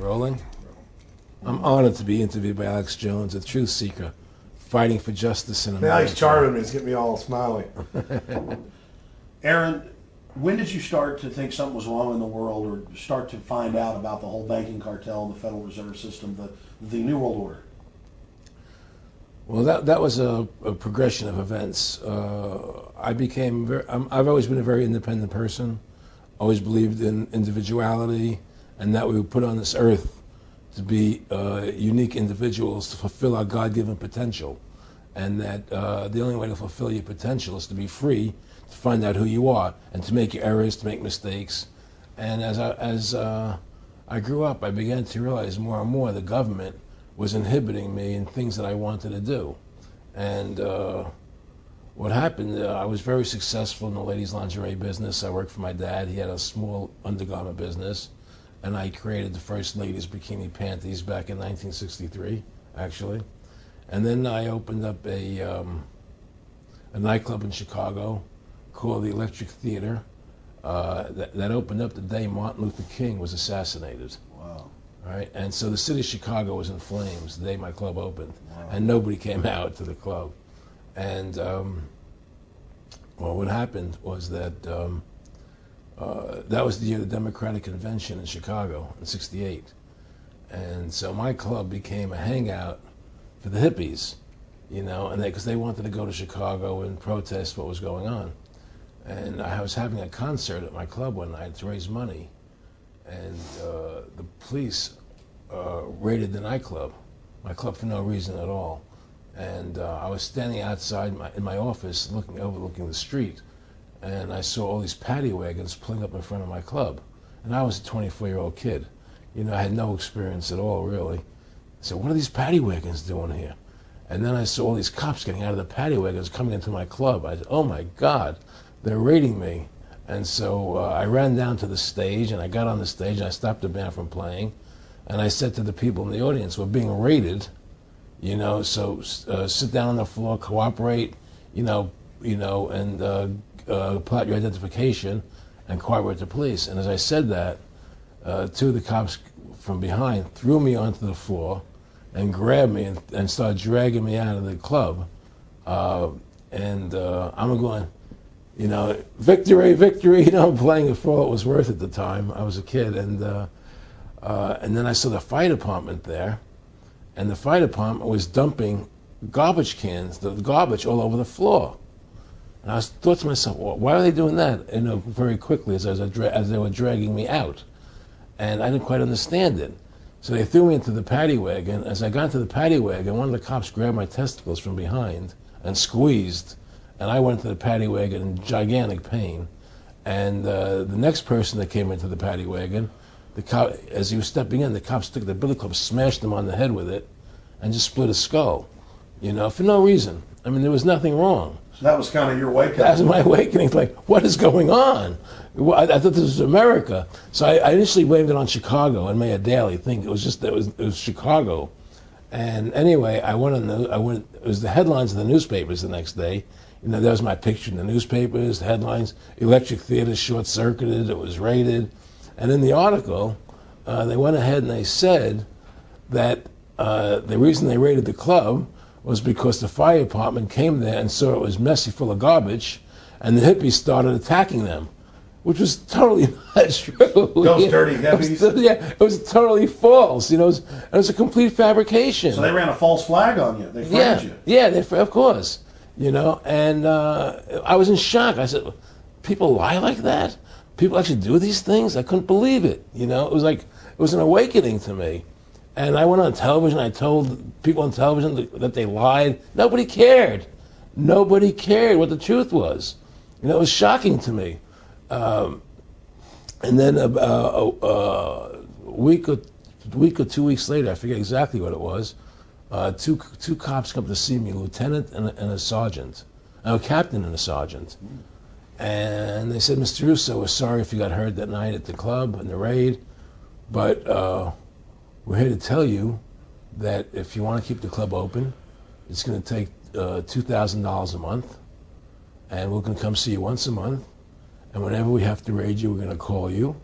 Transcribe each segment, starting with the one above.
Rolling. I'm honored to be interviewed by Alex Jones, a truth seeker, fighting for justice in America. Now he's charming me. He's getting me all smiley. Aaron, when did you start to think something was wrong in the world, or start to find out about the whole banking cartel and the Federal Reserve System, the New World Order? Well, that was a progression of events. I've always been a very independent person. Always believed in individuality, and that we were put on this earth to be unique individuals to fulfill our God-given potential, and that the only way to fulfill your potential is to be free, to find out who you are, and to make your errors, to make mistakes. And as I grew up, I began to realize more and more the government was inhibiting me in things that I wanted to do. And what happened, I was very successful in the ladies' lingerie business. I worked for my dad. He had a small undergarment business, and I created the first ladies' bikini panties back in 1963, actually. And then I opened up a nightclub in Chicago called the Electric Theater that opened up the day Martin Luther King was assassinated. Wow. Right? And so the city of Chicago was in flames the day my club opened. Wow. And nobody came out to the club. And well, what happened was that that was the year of the Democratic Convention in Chicago in '68. And so my club became a hangout for the hippies, you know, and because they wanted to go to Chicago and protest what was going on. And I was having a concert at my club one night to raise money, and the police raided the nightclub, my club, for no reason at all. And I was standing outside in my office overlooking the street, and I saw all these paddy wagons pulling up in front of my club. And I was a 24-year-old kid. You know, I had no experience at all, really. So what are these paddy wagons doing here? And then I saw all these cops getting out of the paddy wagons coming into my club. I said, oh my God, they're raiding me. And so I ran down to the stage, and I got on the stage, and I stopped the band from playing. And I said to the people in the audience, we're being raided, you know, so sit down on the floor, cooperate, and pull out your identification and cooperate with the police. And as I said that, two of the cops from behind threw me onto the floor and grabbed me and started dragging me out of the club. I'm going, you know, victory, victory, you know, I'm playing it for all it was worth at the time. I was a kid. And then I saw the fire department there, and the fire department was dumping garbage cans, the garbage all over the floor. And I thought to myself, well, why are they doing that? You know, very quickly as they were dragging me out. And I didn't quite understand it. So they threw me into the paddy wagon. As I got into the paddy wagon, one of the cops grabbed my testicles from behind and squeezed, and I went into the paddy wagon in gigantic pain. And the next person that came into the paddy wagon, the cop, as he was stepping in, the cops took the billy club, smashed him on the head with it, and just split his skull, you know, for no reason. I mean, there was nothing wrong. So that was kind of your awakening. That was my awakening. Like, what is going on? I thought this was America. So I initially blamed it on Chicago and Mayor Daley, thinking it was Chicago. And anyway, it was the headlines of the newspapers the next day. You know, there was my picture in the newspapers, the headlines, Electric Theater short-circuited, it was raided. And in the article, they went ahead and they said that the reason they raided the club was because the fire department came there and saw it was messy, full of garbage, and the hippies started attacking them, which was totally not true. Those dirty hippies? It was totally false. You know, it was a complete fabrication. So they ran a false flag on you. They framed you. Yeah, of course. You know, and I was in shock. I said, people lie like that? People actually do these things? I couldn't believe it. You know, it was an awakening to me. And I went on television, I told people on television that they lied. Nobody cared. Nobody cared what the truth was. You know, it was shocking to me. And then a week or 2 weeks later, I forget exactly what it was, two cops come to see me, a lieutenant and a sergeant, a captain and a sergeant. And they said, Mr. Russo, we're sorry if you got hurt that night at the club in the raid, but we're here to tell you that if you want to keep the club open, it's going to take $2,000 a month, and we're going to come see you once a month, and whenever we have to raid you, we're going to call you.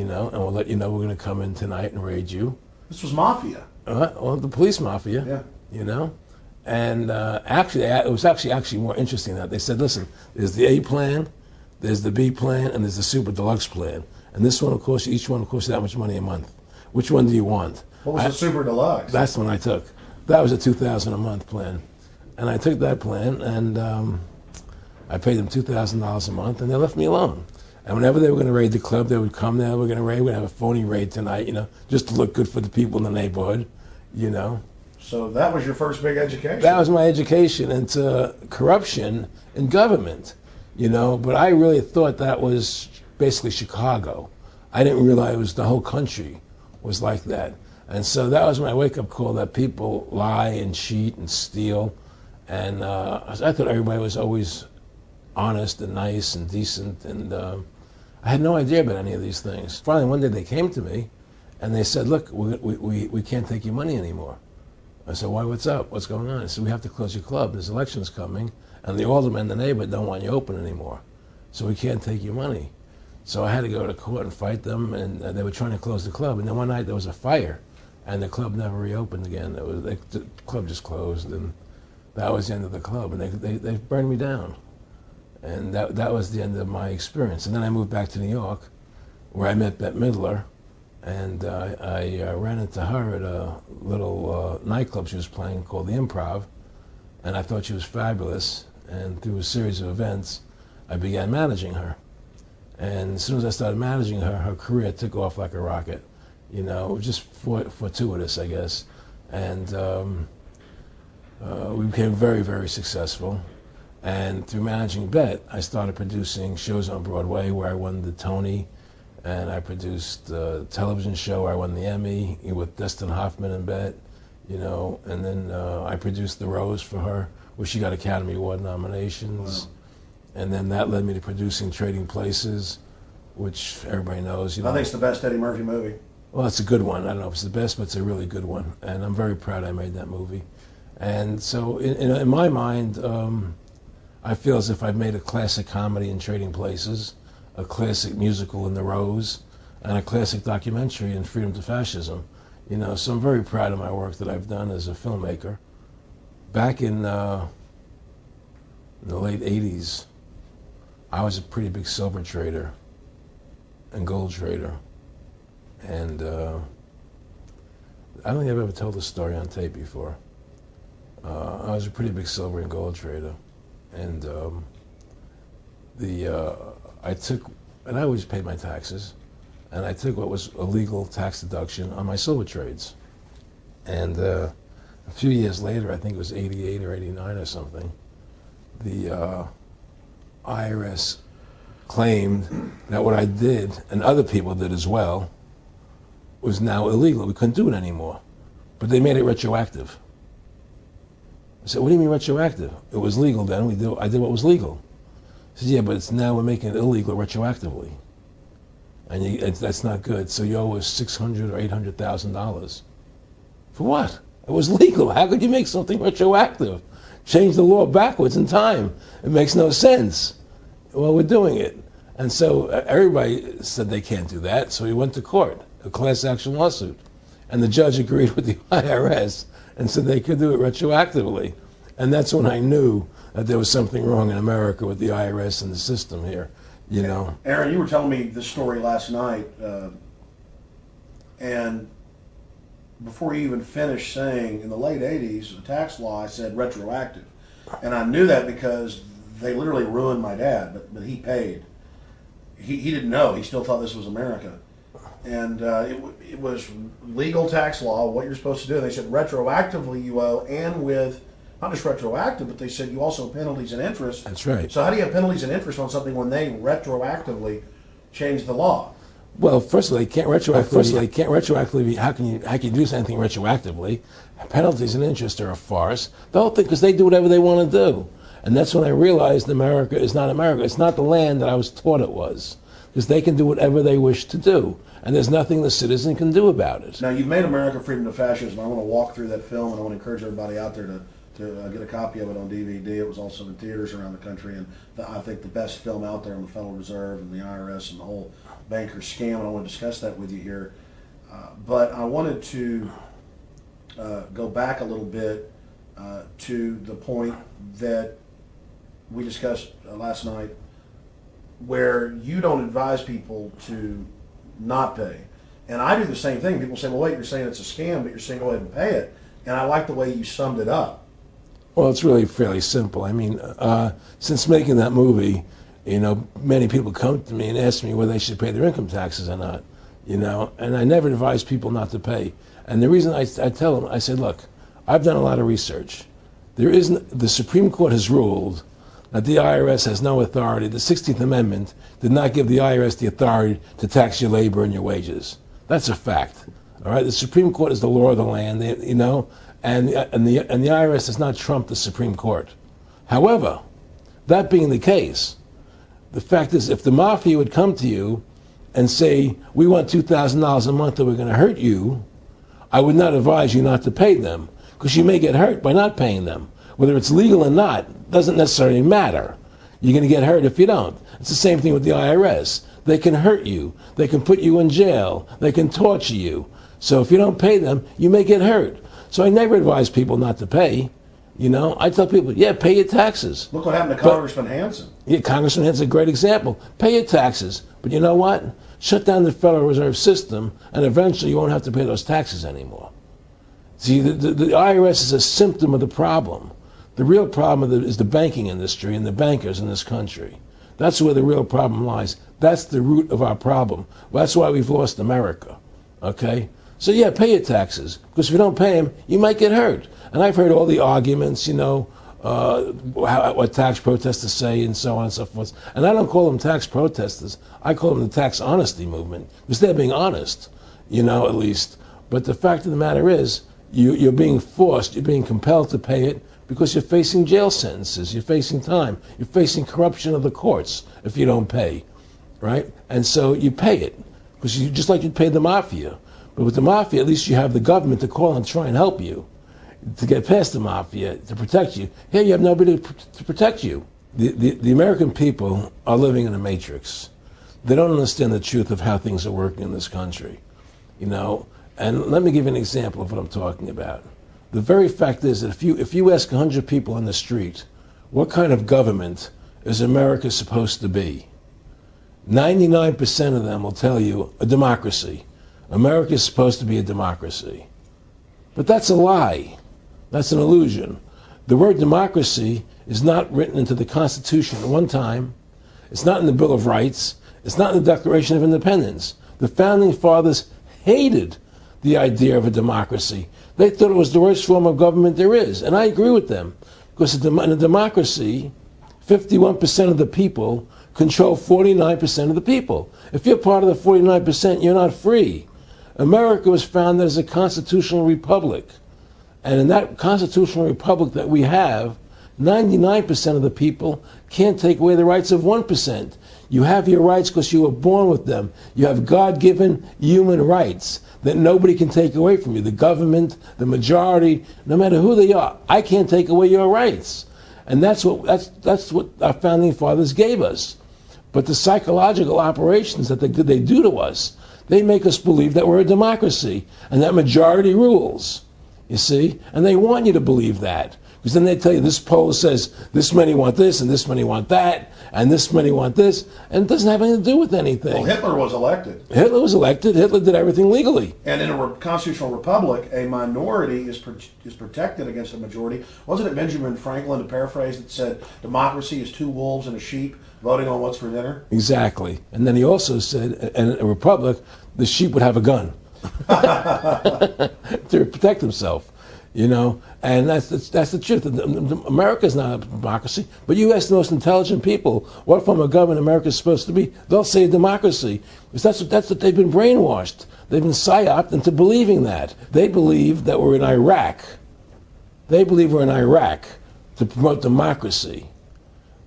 and we'll let you know we're going to come in tonight and raid you. This was mafia. Well, the police mafia, Yeah. And actually, it was actually more interesting that they said, listen, there's the A plan, there's the B plan, and there's the super deluxe plan. And this one, of course, each one will cost you that much money a month. Which one do you want? What was the super deluxe? That's the one I took. That was a $2,000 a month plan. And I took that plan, and I paid them $2,000 a month, and they left me alone. And whenever they were going to raid the club, they would come there, we're going to have a phony raid tonight, just to look good for the people in the neighborhood, So that was your first big education? That was my education into corruption in government, but I really thought that was basically Chicago. I didn't realize it was the whole country was like that. And so that was my wake-up call, that people lie and cheat and steal. And I thought everybody was always honest and nice and decent, and I had no idea about any of these things. Finally, one day they came to me, and they said, look, we can't take your money anymore. I said, why, what's up? What's going on? I said, we have to close your club. There's elections coming, and the aldermen in the neighborhood don't want you open anymore. So we can't take your money. So I had to go to court and fight them, and they were trying to close the club. And then one night there was a fire, and the club never reopened again. The club just closed, and that was the end of the club. And they burned me down. And that was the end of my experience. And then I moved back to New York, where I met Bette Midler. And I ran into her at a little nightclub she was playing called the Improv, and I thought she was fabulous. And through a series of events, I began managing her. And as soon as I started managing her, her career took off like a rocket. Just fortuitous, I guess. And we became very, very successful. And through managing Bette, I started producing shows on Broadway where I won the Tony. And I produced a television show where I won the Emmy with Dustin Hoffman and Bette, and then I produced The Rose for her, where she got Academy Award nominations. Wow. And then that led me to producing Trading Places, which everybody knows. I think it's the best Eddie Murphy movie. Well, it's a good one. I don't know if it's the best, but it's a really good one. And I'm very proud I made that movie. And so in my mind, I feel as if I've made a classic comedy in Trading Places, a classic musical in The Rose, and a classic documentary in Freedom to Fascism. So I'm very proud of my work that I've done as a filmmaker. Back in the late 80s, I was a pretty big silver trader and gold trader. And I don't think I've ever told this story on tape before. I was a pretty big silver and gold trader. And I always paid my taxes, and I took what was a legal tax deduction on my silver trades. And a few years later, I think it was 88 or 89 or something, the IRS claimed that what I did, and other people did as well, was now illegal. We couldn't do it anymore. But they made it retroactive. I said, what do you mean retroactive? It was legal then. I did what was legal. I said, yeah, but it's now we're making it illegal retroactively. And that's not good. So you owe us $600,000 or $800,000. For what? It was legal. How could you make something retroactive? Change the law backwards in time. It makes no sense. Well, we're doing it. And so everybody said they can't do that. So we went to court, a class action lawsuit. And the judge agreed with the IRS and said they could do it retroactively. And that's when I knew that there was something wrong in America with the IRS and the system here, Aaron, you were telling me this story last night, and before you even finished saying, in the late 80s, the tax law said retroactive. And I knew that because they literally ruined my dad, but he paid. He didn't know. He still thought this was America. And it was legal tax law, what you're supposed to do. They said retroactively you owe, and with, not just retroactive, but they said you also have penalties and interest. That's right. So how do you have penalties and interest on something when they retroactively change the law? Well, first of all, they can't retroactively. How can you do something retroactively? Penalties and interest are a farce. The whole thing, because they do whatever they want to do. And that's when I realized America is not America. It's not the land that I was taught it was. Because they can do whatever they wish to do. And there's nothing the citizen can do about it. Now, you've made America Freedom to Fascism. I want to walk through that film, and I want to encourage everybody out there to to get a copy of it on DVD. It was also in theaters around the country, and I think the best film out there on the Federal Reserve and the IRS and the whole banker scam. And I want to discuss that with you here. But I wanted to go back a little bit to the point that we discussed last night, where you don't advise people to not pay. And I do the same thing. People say, well, wait, you're saying it's a scam, but you're saying go ahead and pay it. And I like the way you summed it up. Well, it's really fairly simple. I mean, since making that movie, you know, many people come to me and ask me whether they should pay their income taxes or not, you know, and I never advise people not to pay. And the reason I tell them, I say, look, I've done a lot of research. The Supreme Court has ruled that the IRS has no authority. The 16th Amendment did not give the IRS the authority to tax your labor and your wages. That's a fact. All right, the Supreme Court is the law of the land, you know, and the IRS does not trump the Supreme Court. However, that being the case, the fact is, if the mafia would come to you and say, we want $2,000 a month or we're going to hurt you, I would not advise you not to pay them, because you may get hurt by not paying them. Whether it's legal or not doesn't necessarily matter. You're going to get hurt if you don't. It's the same thing with the IRS. They can hurt you. They can put you in jail. They can torture you. So if you don't pay them, you may get hurt. So I never advise people not to pay. You know, I tell people, yeah, pay your taxes. Look what happened to Congressman Hansen. Yeah, Congressman Hansen's a great example. Pay your taxes. But you know what? Shut down the Federal Reserve System, and eventually you won't have to pay those taxes anymore. See, the IRS is a symptom of the problem. The real problem is the banking industry and the bankers in this country. That's where the real problem lies. That's the root of our problem. Well, that's why we've lost America. Okay? So yeah, pay your taxes, because if you don't pay them, you might get hurt. And I've heard all the arguments, you know, what tax protesters say and so on and so forth. And I don't call them tax protesters. I call them the tax honesty movement, because they're being honest, you know, at least. But the fact of the matter is, you're being forced, you're being compelled to pay it, because you're facing jail sentences, you're facing time, you're facing corruption of the courts if you don't pay, right? And so you pay it, because you just like you'd pay the mafia. But with the mafia, at least you have the government to call and try and help you to get past the mafia, to protect you. Here you have nobody to protect you. The American people are living in a matrix. They don't understand the truth of how things are working in this country, you know. And let me give you an example of what I'm talking about. The very fact is that if you ask 100 people on the street, what kind of government is America supposed to be? 99% of them will tell you a democracy. America is supposed to be a democracy. But that's a lie. That's an illusion. The word democracy is not written into the Constitution at one time. It's not in the Bill of Rights. It's not in the Declaration of Independence. The Founding Fathers hated the idea of a democracy. They thought it was the worst form of government there is. And I agree with them. Because in a democracy, 51% of the people control 49% of the people. If you're part of the 49%, you're not free. America was founded as a constitutional republic. And in that constitutional republic that we have, 99% of the people can't take away the rights of 1%. You have your rights because you were born with them. You have God-given human rights that nobody can take away from you. The government, the majority, no matter who they are, I can't take away your rights. And that's what our founding fathers gave us. But the psychological operations that they do to us, they make us believe that we're a democracy and that majority rules, you see? And they want you to believe that. Because then they tell you this poll says this many want this and this many want that and this many want this, and it doesn't have anything to do with anything. Well, Hitler was elected. Hitler was elected. Hitler did everything legally. And in a constitutional republic, a minority is protected against a majority. Wasn't it Benjamin Franklin, to paraphrase, that said democracy is two wolves and a sheep voting on what's for dinner? Exactly. And then he also said, in a republic, the sheep would have a gun to protect himself. You know, and that's the truth. America's not a democracy, but you ask the most intelligent people what form of government America is supposed to be, they'll say democracy. Because that's what they've been brainwashed. They've been psyoped into believing that. They believe that we're in Iraq. They believe we're in Iraq to promote democracy.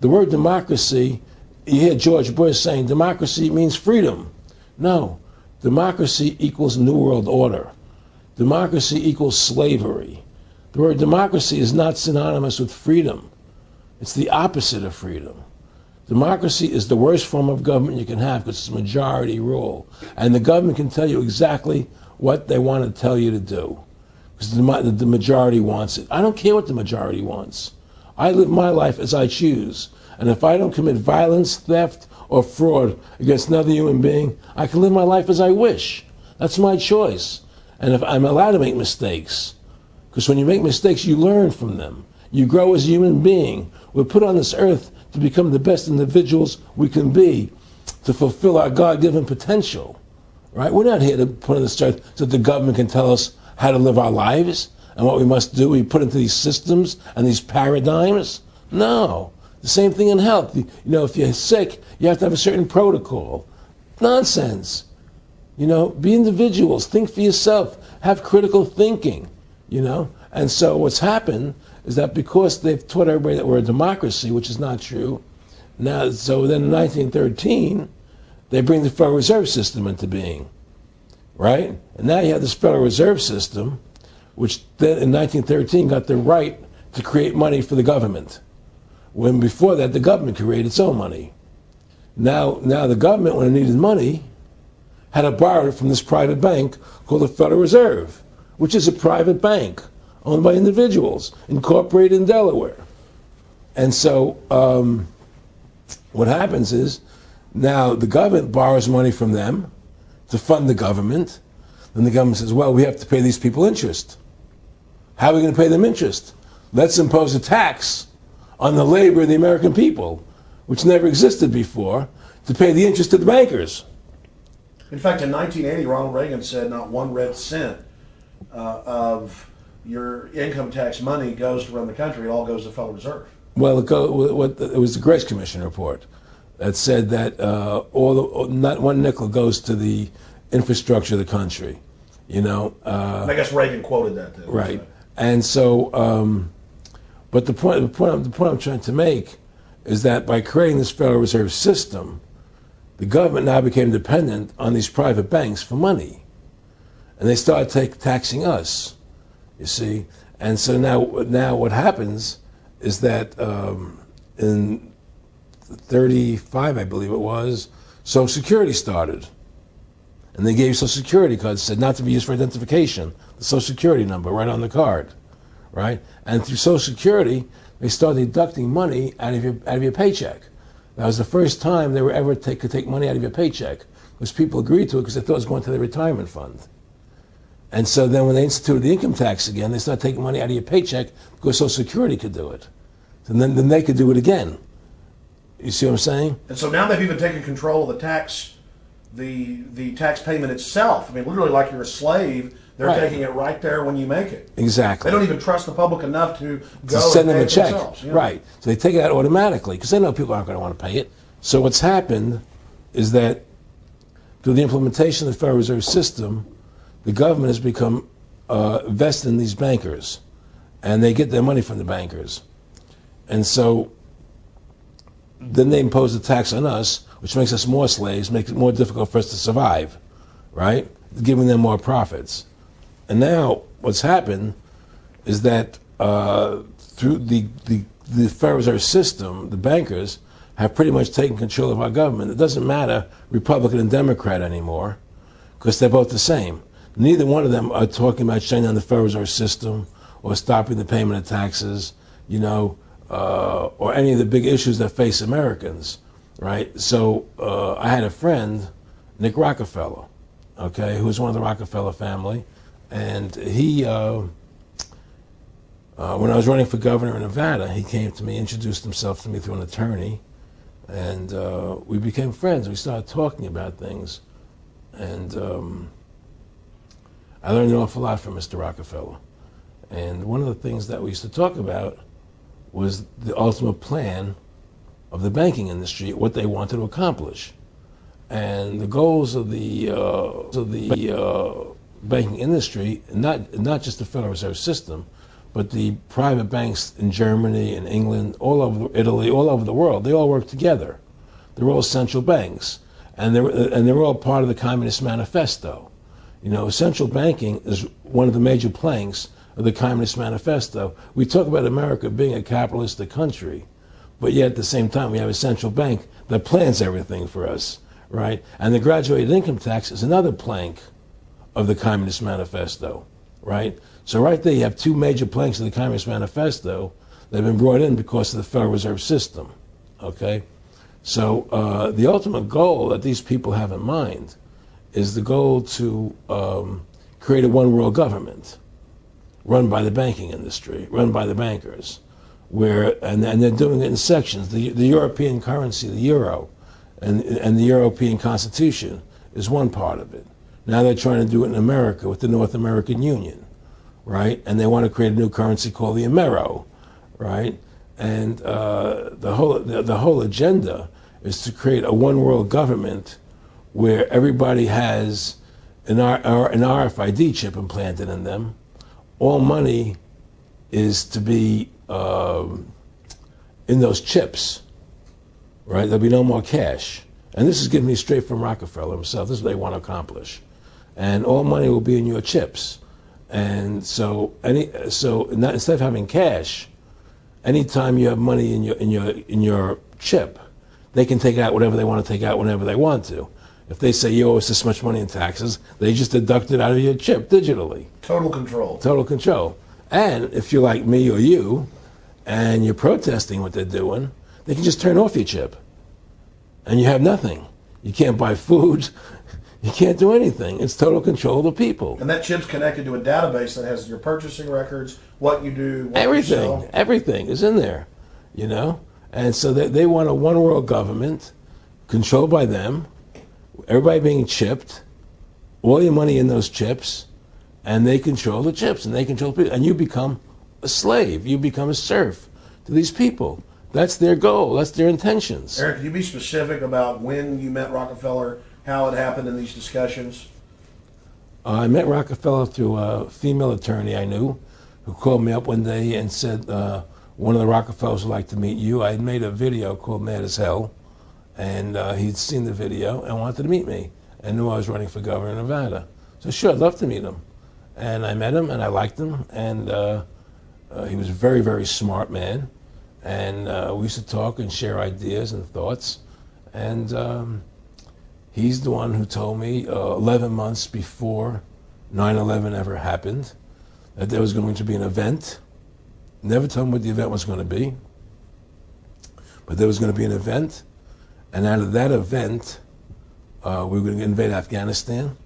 The word democracy, you hear George Bush saying democracy means freedom. No, democracy equals New World Order. Democracy equals slavery. The word democracy is not synonymous with freedom. It's the opposite of freedom. Democracy is the worst form of government you can have because it's majority rule. And the government can tell you exactly what they want to tell you to do because the majority wants it. I don't care what the majority wants. I live my life as I choose. And if I don't commit violence, theft, or fraud against another human being, I can live my life as I wish. That's my choice. And if I'm allowed to make mistakes, because when you make mistakes, you learn from them. You grow as a human being. We're put on this earth to become the best individuals we can be, to fulfill our God-given potential, right? We're not here to put on this earth so that the government can tell us how to live our lives and what we must do. We put into these systems and these paradigms. No. The same thing in health. You know, if you're sick, you have to have a certain protocol. Nonsense. You know, be individuals. Think for yourself. Have critical thinking, you know. And so what's happened is that because they've taught everybody that we're a democracy, which is not true, now, so then in 1913, they bring the Federal Reserve System into being, right? And now you have this Federal Reserve System, which then in 1913 got the right to create money for the government. When before that, the government created its own money. Now the government, when it needed money, had to borrow it from this private bank called the Federal Reserve, which is a private bank owned by individuals, incorporated in Delaware. And so what happens is now the government borrows money from them to fund the government. Then the government says, well, we have to pay these people interest. How are we going to pay them interest? Let's impose a tax on the labor of the American people, which never existed before, to pay the interest to the bankers. In fact, in 1980, Ronald Reagan said not 1 red cent of your income tax money goes to run the country. It all goes to the Federal Reserve. Well, it was the Grace Commission report that said that not 1 nickel goes to the infrastructure of the country. You know. I guess Reagan quoted that too. Right. And so, but the point I'm trying to make is that by creating this Federal Reserve System, the government now became dependent on these private banks for money. And they started taxing us, you see. And so now what happens is that in 35, I believe it was, Social Security started. And they gave Social Security cards, said not to be used for identification, the Social Security number right on the card, right? And through Social Security, they started deducting money out of your paycheck. That was the first time they were ever could take money out of your paycheck, because people agreed to it because they thought it was going to their retirement fund. And so then when they instituted the income tax again, they started taking money out of your paycheck because Social Security could do it. And then they could do it again. You see what I'm saying? And so now they've even taken control of the tax payment itself. I mean, literally like you're a slave. They're taking it right there when you make it. Exactly. They don't even trust the public enough to go send and them pay a check. themselves, you know? Right. So they take it out automatically because they know people aren't going to want to pay it. So what's happened is that through the implementation of the Federal Reserve System, the government has become vested in these bankers, and they get their money from the bankers. And so then they impose a tax on us, which makes us more slaves, makes it more difficult for us to survive, right? Giving them more profits. And now what's happened is that through the Federal Reserve System, the bankers have pretty much taken control of our government. It doesn't matter Republican and Democrat anymore because they're both the same. Neither one of them are talking about shutting down the Federal Reserve System or stopping the payment of taxes, you know, or any of the big issues that face Americans, right? So I had a friend, Nick Rockefeller, okay, who was one of the Rockefeller family. And he, when I was running for governor in Nevada, he came to me, introduced himself to me through an attorney, and we became friends. We started talking about things, and I learned an awful lot from Mr. Rockefeller. And one of the things that we used to talk about was the ultimate plan of the banking industry, what they wanted to accomplish. And the goals of the banking industry, not just the Federal Reserve System, but the private banks in Germany and England, all over Italy, all over the world, they all work together. They're all central banks, and they're all part of the Communist Manifesto. You know, central banking is one of the major planks of the Communist Manifesto. We talk about America being a capitalistic country, but yet at the same time we have a central bank that plans everything for us, right? And the graduated income tax is another plank of the Communist Manifesto, right? So right there you have two major planks of the Communist Manifesto that have been brought in because of the Federal Reserve System, okay? So the ultimate goal that these people have in mind is the goal to create a one world government run by the banking industry, run by the bankers, and they're doing it in sections. The European currency, the euro, and the European Constitution is one part of it. Now they're trying to do it in America with the North American Union, right? And they want to create a new currency called the Amero, right? And the whole agenda is to create a one world government where everybody has an RFID chip implanted in them. All money is to be in those chips, right? There'll be no more cash. And this is given me straight from Rockefeller himself. This is what they want to accomplish. And all money will be in your chips. And so instead of having cash, anytime you have money in your chip, they can take out whatever they want to take out whenever they want to. If they say you owe us this much money in taxes, they just deduct it out of your chip digitally. Total control. Total control. And if you're like me or you, and you're protesting what they're doing, they can just turn off your chip. And you have nothing. You can't buy food. You can't do anything. It's total control of the people. And that chip's connected to a database that has your purchasing records, what you do, what everything, you sell. Everything is in there, you know? And so they want a one world government controlled by them, everybody being chipped, all your money in those chips, and they control the chips, and they control people, and you become a slave, you become a serf to these people. That's their goal, that's their intentions. Eric, can you be specific about when you met Rockefeller, how it happened in these discussions? I met Rockefeller through a female attorney I knew who called me up one day and said, one of the Rockefellers would like to meet you. I had made a video called Mad as Hell, and he'd seen the video and wanted to meet me and knew I was running for governor of Nevada. So sure, I'd love to meet him. And I met him and I liked him, and he was a very, very smart man. And we used to talk and share ideas and thoughts. And he's the one who told me 11 months before 9/11 ever happened that there was going to be an event. Never told him what the event was going to be, but there was going to be an event, and out of that event, we were going to invade Afghanistan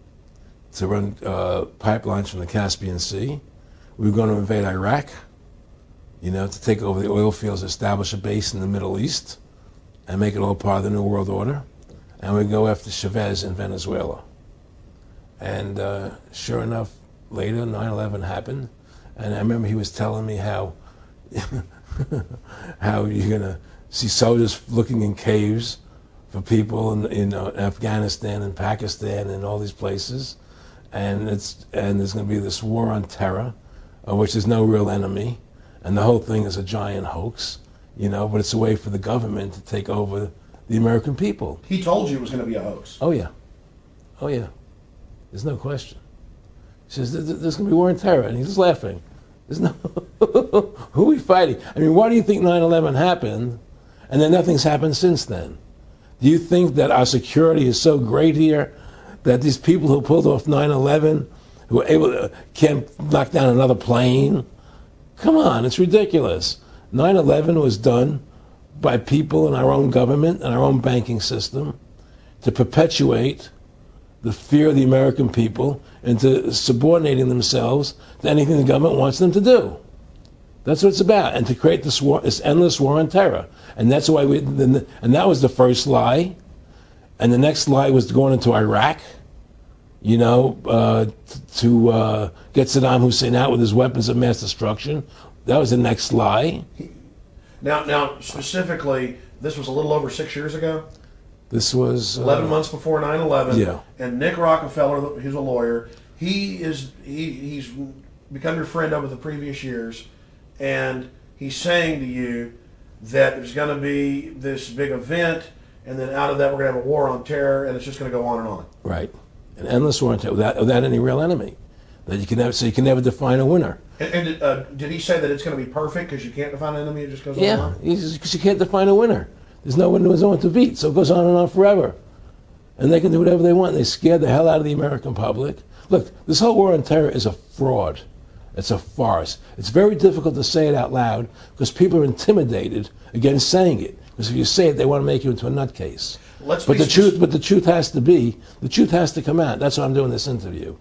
to run pipelines from the Caspian Sea. We were going to invade Iraq, you know, to take over the oil fields, establish a base in the Middle East, and make it all part of the New World Order. And we'd go after Chavez in Venezuela. And sure enough, later 9/11 happened, and I remember he was telling me how how you're gonna see soldiers looking in caves for people in Afghanistan and Pakistan and all these places, and there's gonna be this war on terror, of which there's no real enemy, and the whole thing is a giant hoax, you know. But it's a way for the government to take over the American people. He told you it was going to be a hoax. Oh yeah, oh yeah. There's no question. He says there's going to be war on terror, and he's just laughing. There's no who are we fighting? I mean, why do you think 9/11 happened, and then nothing's happened since then? Do you think that our security is so great here that these people who pulled off 9/11, who were able to, can't knock down another plane? Come on, it's ridiculous. 9/11 was done by people in our own government and our own banking system to perpetuate the fear of the American people into subordinating themselves to anything the government wants them to do. That's what it's about, and to create this war, this endless war on terror. And that's why and that was the first lie. And the next lie was going into Iraq, you know, to get Saddam Hussein out with his weapons of mass destruction. That was the next lie. Now, specifically, this was a little over 6 years ago. This was 11 months before 9/11. Yeah. And Nick Rockefeller, who's a lawyer, he's become your friend over the previous years, and he's saying to you that there's going to be this big event, and then out of that we're going to have a war on terror, and it's just going to go on and on. Right, an endless war on terror without any real enemy. that you can never, so you can never define a winner. And did he say that it's going to be perfect because you can't define an enemy? It just goes on. Yeah, because you can't define a winner. There's no one to beat, so it goes on and on forever. And they can do whatever they want. They scare the hell out of the American public. Look, this whole war on terror is a fraud. It's a farce. It's very difficult to say it out loud because people are intimidated against saying it. Because if you say it, they want to make you into a nutcase. But the truth has to come out. That's why I'm doing this interview.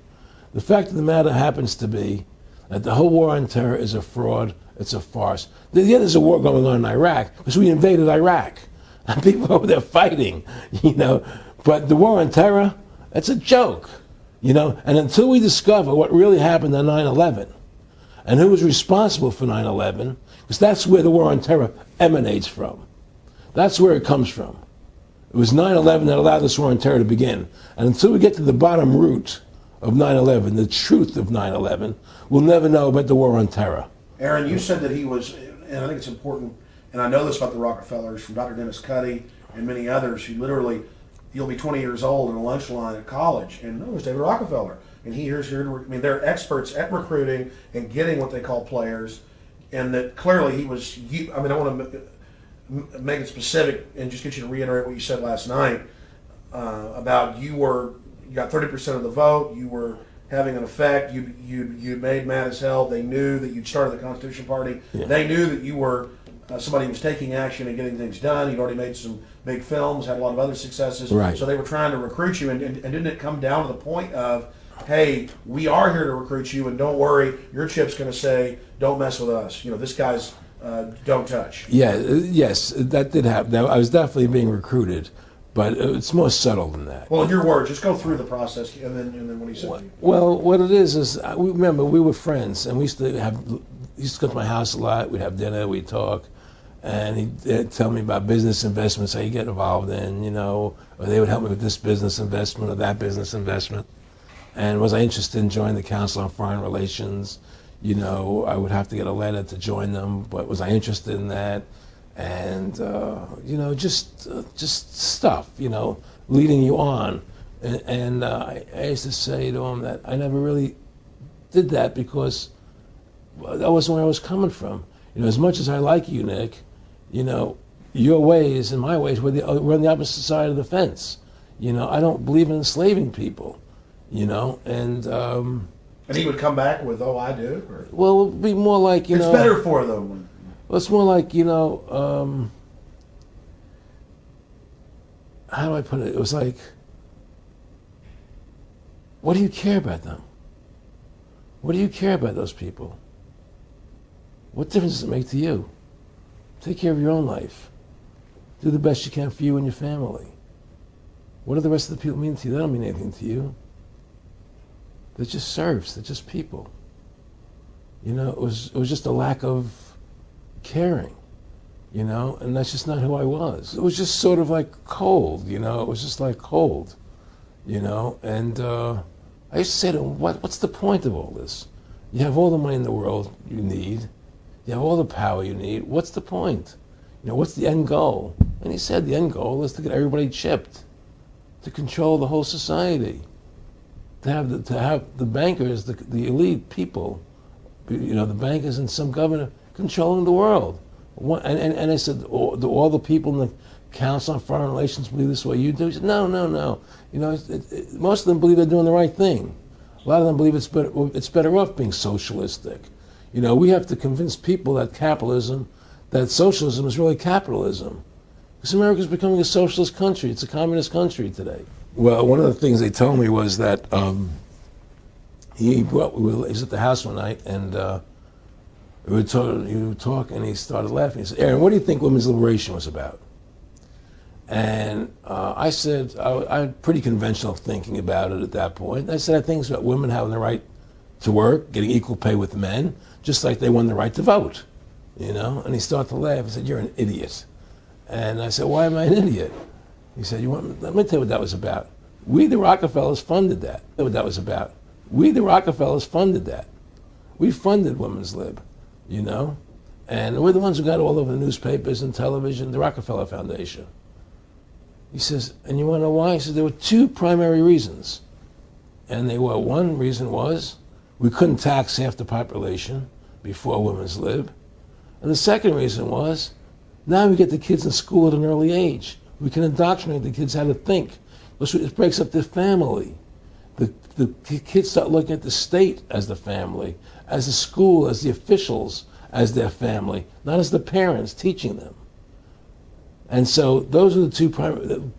The fact of the matter happens to be that the whole war on terror is a fraud. It's a farce. Yeah, there's a war going on in Iraq because we invaded Iraq. And people over there fighting, you know. But the war on terror, it's a joke, you know. And until we discover what really happened on 9/11 and who was responsible for 9/11, because that's where the war on terror emanates from. That's where it comes from. It was 9/11 that allowed this war on terror to begin. And until we get to the bottom root of 9/11, the truth of 9/11, we'll never know about the war on terror. Aaron, you said that he was, and I think it's important, and I know this about the Rockefellers from Dr. Dennis Cuddy and many others who literally, you'll be 20 years old in a lunch line at college, and there's David Rockefeller. And here's here. I mean, they're experts at recruiting and getting what they call players, and that clearly he was. I mean, I want to make it specific and just get you to reiterate what you said last night about you got 30% of the vote. You were having an effect. You made mad as hell. They knew that you'd started the Constitution Party. Yeah. They knew that you were somebody who was taking action and getting things done. You'd already made some big films, had a lot of other successes. Right. So they were trying to recruit you, and didn't it come down to the point of, hey, we are here to recruit you, and don't worry, your chip's going to say, don't mess with us. You know, this guy's don't touch. Yeah, yes, that did happen. I was definitely being recruited, but it's more subtle than that. Well, in your words, just go through the process, and then what he said. Well, what it is remember, we were friends, and we used to go to my house a lot. We'd have dinner, we'd talk. And he'd tell me about business investments, how you get involved in, you know, or they would help me with this business investment or that business investment. And was I interested in joining the Council on Foreign Relations? You know, I would have to get a letter to join them, but was I interested in that? And, you know, just stuff, you know, leading you on. And I used to say to him that I never really did that because that wasn't where I was coming from. You know, as much as I like you, Nick, you know, your ways and my ways, we're on the opposite side of the fence. You know, I don't believe in enslaving people, you know, and he would come back with, oh, I do? Or? Well, it would be more like, you know. It's better for them. Well, it's more like, you know, how do I put it? It was like, what do you care about them? What do you care about those people? What difference does it make to you? Take care of your own life. Do the best you can for you and your family. What do the rest of the people mean to you? They don't mean anything to you. They're just serfs. They're just people. You know, it was just a lack of caring, you know, and that's just not who I was. It was just sort of like cold, you know. It was just like cold, you know. And I used to say to him, what's the point of all this? You have all the money in the world you need. You have all the power you need. What's the point? You know, what's the end goal? And he said the end goal is to get everybody chipped, to control the whole society, to have the bankers, the elite people, you know, the bankers and some governor controlling the world. And I said, do all the people in the Council on Foreign Relations believe this way you do? He said, no. You know, most of them believe they're doing the right thing. A lot of them believe it's better off being socialistic. You know, we have to convince people that that socialism is really capitalism. Because America's becoming a socialist country. It's a communist country today. Well, one of the things they told me was that he was at the house one night, and he would talk, and he started laughing. He said, Aaron, what do you think women's liberation was about? And I said, I had pretty conventional thinking about it at that point. I said, I think it's about women having the right to work, getting equal pay with men, just like they won the right to vote, you know? And he started to laugh. He said, you're an idiot. And I said, why am I an idiot? He said, let me tell you what that was about. We, the Rockefellers, funded that. What that was about. We, the Rockefellers, funded that. We funded Women's Lib, you know? And we're the ones who got all over the newspapers and television, the Rockefeller Foundation. He says, and you want to know why? He says, there were two primary reasons. And they were, one reason was, We couldn't tax half the population before women's lib. And the second reason was, now we get the kids in school at an early age. We can indoctrinate the kids how to think. It breaks up the family. The kids start looking at the state as the family, as the school, as the officials, as their family, not as the parents teaching them. And so those are the two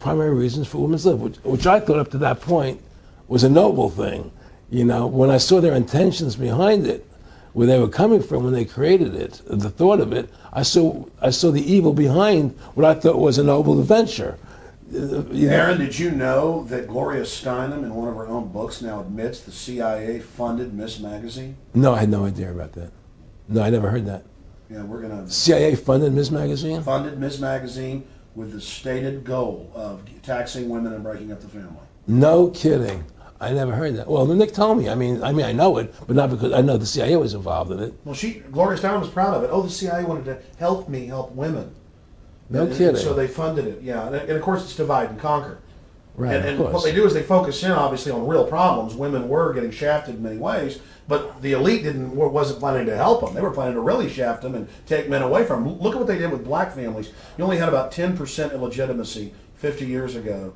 primary reasons for women's lib, which I thought up to that point was a noble thing. You know, when I saw their intentions behind it, where they were coming from when they created it, the thought of it, I saw the evil behind what I thought was a noble adventure. Aaron, did you know that Gloria Steinem, in one of her own books, now admits the CIA funded Miss Magazine? No, I had no idea about that. No, I never heard that. Yeah, we're going to... CIA funded Miss Magazine? Funded Miss Magazine with the stated goal of taxing women and breaking up the family. No kidding. I never heard that. Well, Nick told me. I mean, I know it, but not because I know the CIA was involved in it. Well, Gloria Steinem was proud of it. Oh, the CIA wanted to help women. No kidding. And so they funded it, yeah. And of course, it's divide and conquer. Right, and what they do is they focus in, obviously, on real problems. Women were getting shafted in many ways, but the elite wasn't planning to help them. They were planning to really shaft them and take men away from them. Look at what they did with black families. You only had about 10% illegitimacy 50 years ago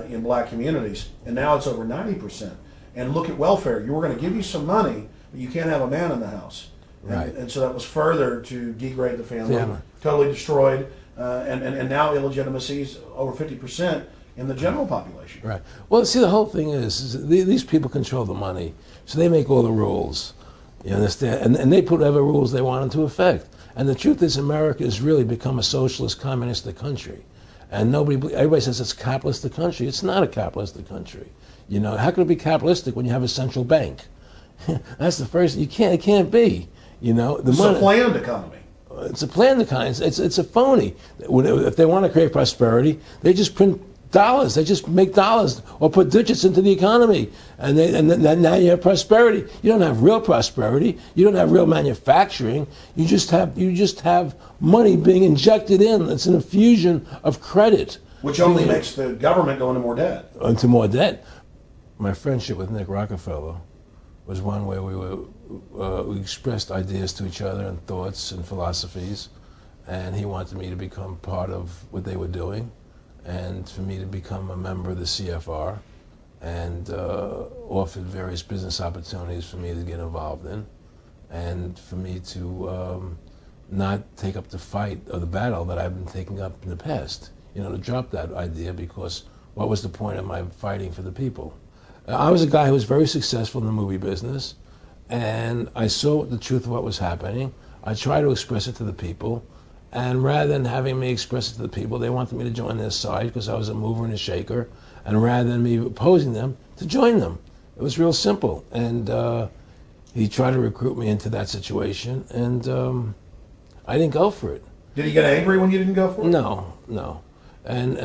in black communities, and now it's over 90%. And look at welfare. You were going to give you some money, but you can't have a man in the house. Right. And so that was further to degrade the family, totally destroyed. And now illegitimacy is over 50% in the general population. Right. Well, see, the whole thing is these people control the money, so they make all the rules. You understand? And they put whatever rules they want into effect. And the truth is, America has really become a socialist, communistic country. And everybody says it's a capitalistic country. It's not a capitalistic country. You know, how could it be capitalistic when you have a central bank? That's the first. It can't be. You know, it's a planned economy. It's a planned economy. It's a phony. If they want to create prosperity, they just print dollars. They just make dollars or put digits into the economy, and then now you have prosperity. You don't have real prosperity. You don't have real manufacturing. You just have money being injected in. It's an infusion of credit, which only makes the government go into more debt. Into more debt. My friendship with Nick Rockefeller was one where we expressed ideas to each other and thoughts and philosophies, and he wanted me to become part of what they were doing, and for me to become a member of the CFR, and offered various business opportunities for me to get involved in, and for me to not take up the fight or the battle that I've been taking up in the past. You know, to drop that idea, because what was the point of my fighting for the people? I was a guy who was very successful in the movie business, and I saw the truth of what was happening. I tried to express it to the people, and rather than having me express it to the people, they wanted me to join their side because I was a mover and a shaker, and rather than me opposing them, to join them. It was real simple, and he tried to recruit me into that situation, and I didn't go for it. Did he get angry when you didn't go for it? No. And,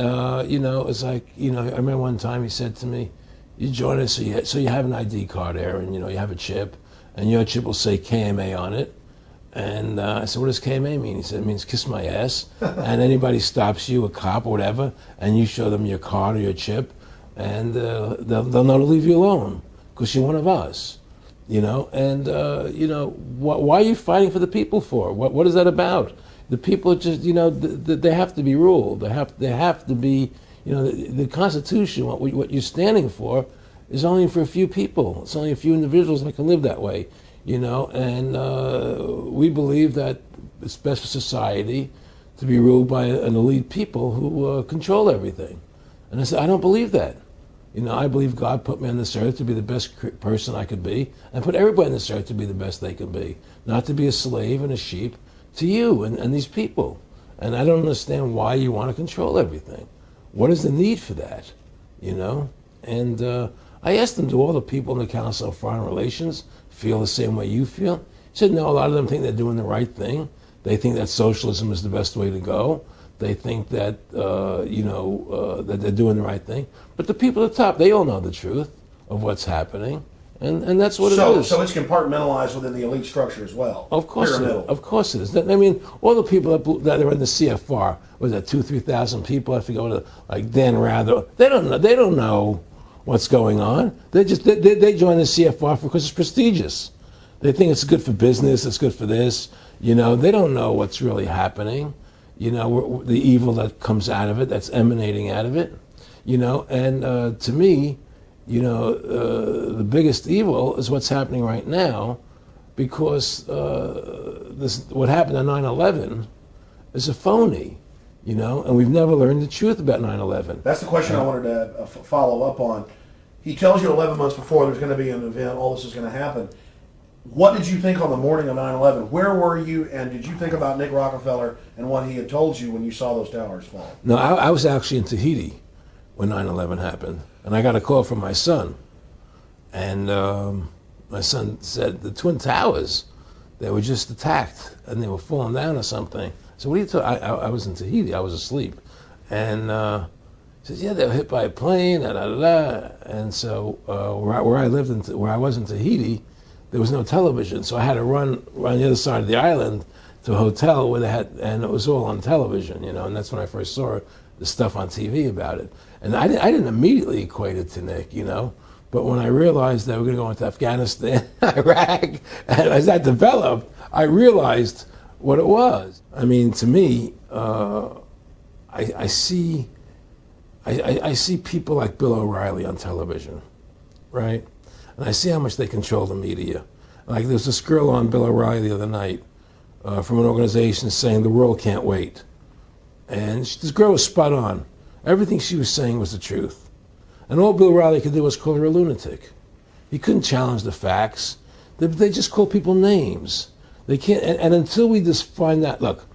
you know, it's like, you know, I remember one time he said to me, you join us, so you have an ID card, Aaron, you know, you have a chip, and your chip will say KMA on it. And I said, what does KMA mean? He said, it means kiss my ass. And anybody stops you, a cop or whatever, and you show them your card or your chip, and they'll know to leave you alone, because you're one of us. You know, and, you know, why are you fighting for the people for? What is that about? The people are just, you know, they have to be ruled. They have to be, you know, the Constitution, what you're standing for, is only for a few people. It's only a few individuals that can live that way, you know. And we believe that it's best for society to be ruled by an elite people who control everything. And I said, I don't believe that. You know, I believe God put me on this earth to be the best person I could be, and put everybody on this earth to be the best they can be, not to be a slave and a sheep to you and these people. And I don't understand why you want to control everything. What is the need for that, you know? And I asked them, do all the people in the Council of Foreign Relations feel the same way you feel? He said, no, a lot of them think they're doing the right thing. They think that socialism is the best way to go. They think that, you know, that they're doing the right thing. But the people at the top, they all know the truth of what's happening. And that's what it is. So it's compartmentalized within the elite structure as well. Of course it is. Of course it is. I mean, all the people that are in the CFR, was that 2,000 to 3,000 people? I forget what, like Dan Rather. They don't know what's going on. They join the CFR because it's prestigious. They think it's good for business, it's good for this. You know, they don't know what's really happening. You know, the evil that comes out of it, that's emanating out of it. You know, and to me, you know, the biggest evil is what's happening right now, because what happened on 9/11 is a phony, you know, and we've never learned the truth about 9/11. That's the question I wanted to follow up on. He tells you 11 months before there's going to be an event, all this is going to happen. What did you think on the morning of 9/11? Where were you, and did you think about Nick Rockefeller and what he had told you when you saw those towers fall? No, I was actually in Tahiti when 9/11 happened, and I got a call from my son, and my son said the Twin Towers, they were just attacked and they were falling down or something. So what are you talking? I was in Tahiti, I was asleep, and he says, yeah, they were hit by a plane, da da da da. And so where I lived, where I was in Tahiti, there was no television, so I had to run around the other side of the island to a hotel where they had, and it was all on television, you know, and that's when I first saw the stuff on TV about it. And I didn't immediately equate it to Nick, you know, but when I realized that we're going to go into Afghanistan, Iraq, and as that developed, I realized what it was. I mean, to me, I see people like Bill O'Reilly on television, right? And I see how much they control the media. Like there's this girl on Bill O'Reilly the other night from an organization saying the world can't wait. And this girl was spot on. Everything she was saying was the truth. And all Bill O'Reilly could do was call her a lunatic. He couldn't challenge the facts. They just call people names. They can't, and until we just find that, look,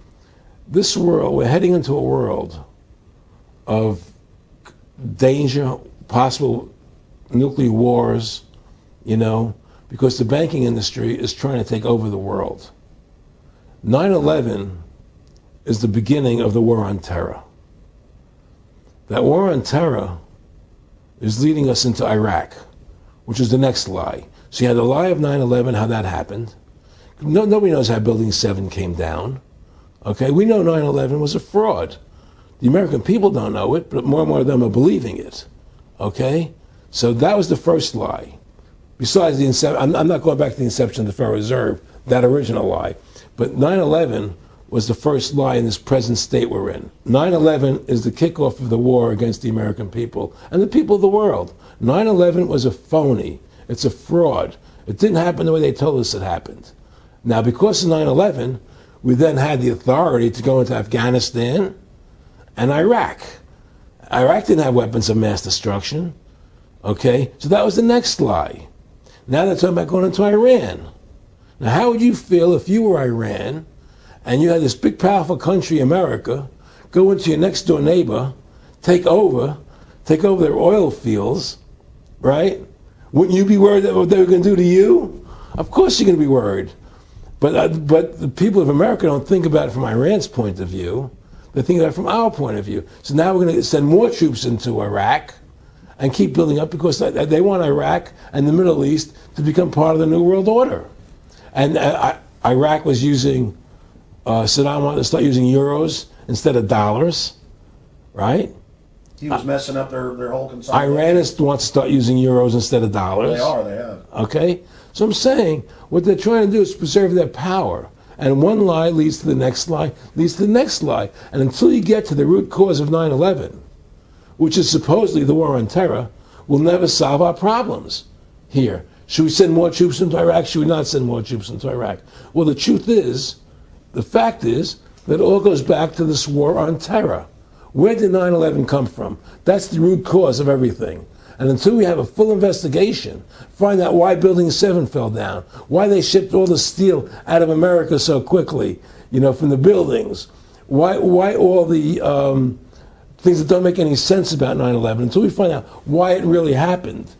this world, we're heading into a world of danger, possible nuclear wars, you know, because the banking industry is trying to take over the world. 9/11 is the beginning of the war on terror. That war on terror is leading us into Iraq, which is the next lie. So you had the lie of 9/11, how that happened. Nobody knows how Building 7 came down. Okay, we know 9/11 was a fraud. The American people don't know it, but more and more of them are believing it. Okay, so that was the first lie. Besides the inception, I'm not going back to the inception of the Federal Reserve, that original lie. But 9/11 was the first lie in this present state we're in. 9/11 is the kickoff of the war against the American people and the people of the world. 9/11 was a phony. It's a fraud. It didn't happen the way they told us it happened. Now, because of 9/11, we then had the authority to go into Afghanistan and Iraq. Iraq didn't have weapons of mass destruction. Okay, so that was the next lie. Now they're talking about going into Iran. Now, how would you feel if you were Iran and you had this big, powerful country, America, go into your next door neighbor, take over their oil fields, right? Wouldn't you be worried that what they were going to do to you? Of course you're going to be worried. But the people of America don't think about it from Iran's point of view. They think about it from our point of view. So now we're going to send more troops into Iraq and keep building up because they want Iraq and the Middle East to become part of the New World Order. And Iraq was using, Saddam wanted to start using euros instead of dollars, right? He was messing up their whole consumption. Iran wants to start using euros instead of dollars. They have. Okay? So I'm saying what they're trying to do is preserve their power. And one lie leads to the next lie, leads to the next lie. And until you get to the root cause of 9/11, which is supposedly the war on terror, we'll never solve our problems here. Should we send more troops into Iraq? Should we not send more troops into Iraq? Well, the truth is, the fact is, that it all goes back to this war on terror. Where did 9/11 come from? That's the root cause of everything. And until we have a full investigation, find out why Building 7 fell down, why they shipped all the steel out of America so quickly, you know, from the buildings, why all the things that don't make any sense about 9/11, until we find out why it really happened,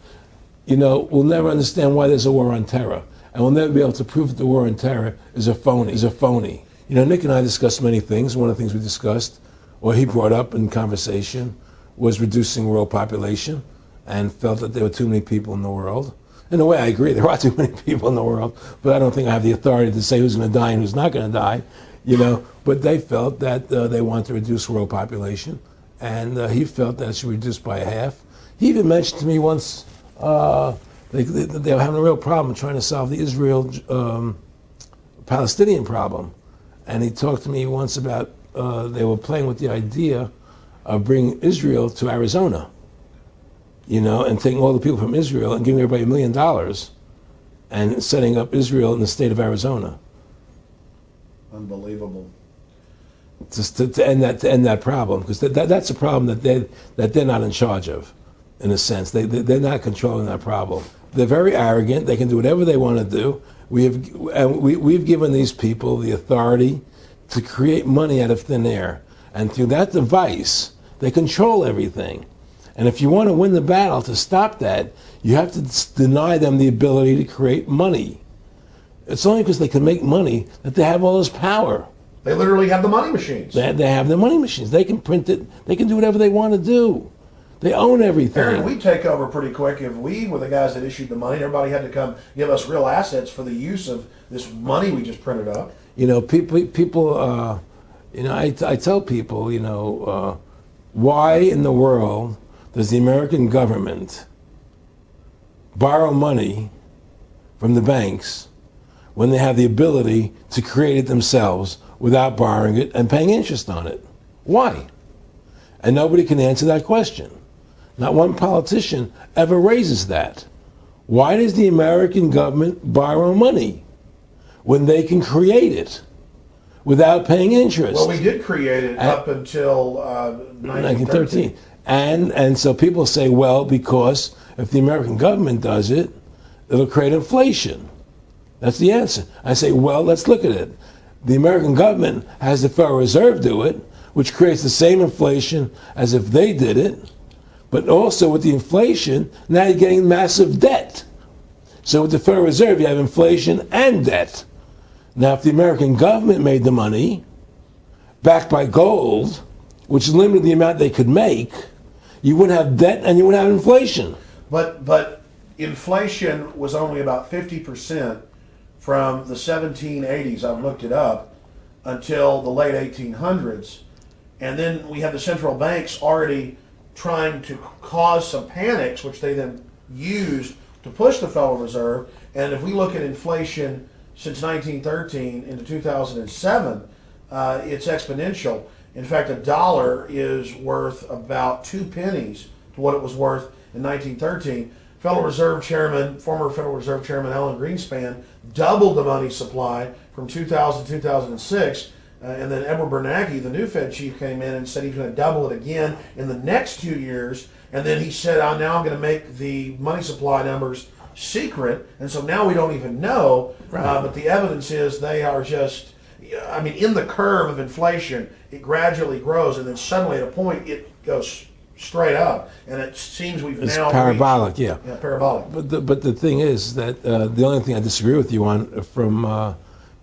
you know, we'll never understand why there's a war on terror. And we'll never be able to prove that the war on terror is a phony. You know, Nick and I discussed many things. One of the things we discussed, or he brought up in conversation, was reducing world population, and felt that there were too many people in the world. In a way, I agree, there are too many people in the world, but I don't think I have the authority to say who's going to die and who's not going to die, you know. But they felt that they wanted to reduce world population, and he felt that it should be reduced by half. He even mentioned to me once they were having a real problem trying to solve the Israel-Palestinian problem. And he talked to me once about they were playing with the idea of bringing Israel to Arizona, you know, and taking all the people from Israel and giving everybody $1 million and setting up Israel in the state of Arizona. Unbelievable. Just to end that problem, because that's a problem that they're not in charge of, in a sense. They're not controlling that problem. They're very arrogant. They can do whatever they want to do. We've given these people the authority to create money out of thin air, and through that device, they control everything. And if you want to win the battle to stop that, you have to deny them the ability to create money. It's only because they can make money that they have all this power. They literally have the money machines. They have the money machines. They can print it. They can do whatever they want to do. They own everything. Aaron, we'd take over pretty quick if we were the guys that issued the money. Everybody had to come give us real assets for the use of this money we just printed up. You know, people. You know, I tell people, you know, why in the world does the American government borrow money from the banks when they have the ability to create it themselves without borrowing it and paying interest on it? Why? And nobody can answer that question. Not one politician ever raises that. Why does the American government borrow money when they can create it without paying interest? Well, we did create it up until 1913. And so people say, well, because if the American government does it, it'll create inflation. That's the answer. I say, well, let's look at it. The American government has the Federal Reserve do it, which creates the same inflation as if they did it. But also with the inflation, now you're getting massive debt. So with the Federal Reserve, you have inflation and debt. Now, if the American government made the money, backed by gold, which limited the amount they could make, you wouldn't have debt and you wouldn't have inflation. But inflation was only about 50% from the 1780s, I've looked it up, until the late 1800s. And then we had the central banks already trying to cause some panics, which they then used to push the Federal Reserve. And if we look at inflation since 1913 into 2007, it's exponential. In fact, a dollar is worth about 2 pennies to what it was worth in 1913. Federal Reserve Chairman, former Federal Reserve Chairman Alan Greenspan doubled the money supply from 2000 to 2006. And then Edward Bernanke, the new Fed chief, came in and said he's going to double it again in the next 2 years. And then he said, now I'm going to make the money supply numbers secret. And so now we don't even know. Right. But the evidence is they are just, I mean, in the curve of inflation, it gradually grows. And then suddenly at a point, it goes straight up. And it seems it's parabolic, yeah, parabolic. But the thing is that the only thing I disagree with you on from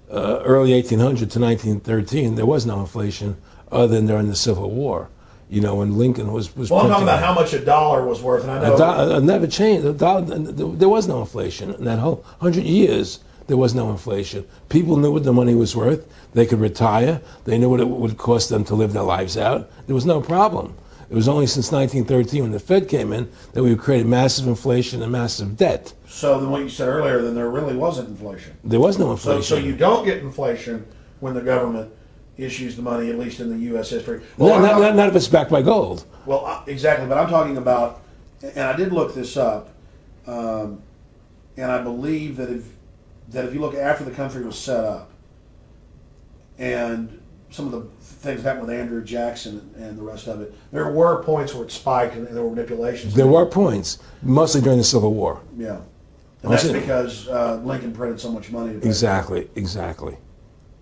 early 1800 to 1913, there was no inflation other than during the Civil War. You know, when Lincoln was well, I'm talking about how much a dollar was worth. And I know it never changed. There was no inflation. In that whole 100 years, there was no inflation. People knew what the money was worth. They could retire. They knew what it would cost them to live their lives out. There was no problem. It was only since 1913 when the Fed came in that we created massive inflation and massive debt. So then what you said earlier, then there really wasn't inflation. There was no inflation. So you don't get inflation when the government issues the money, at least in the U.S. history. Well, not if it's backed by gold. Well, exactly. But I'm talking about, and I did look this up, and I believe that if you look after the country was set up, and some of the things that happened with Andrew Jackson and the rest of it, there were points where it spiked and there were manipulations. There were points, mostly during the Civil War. Yeah. And that's because Lincoln printed so much money. Exactly.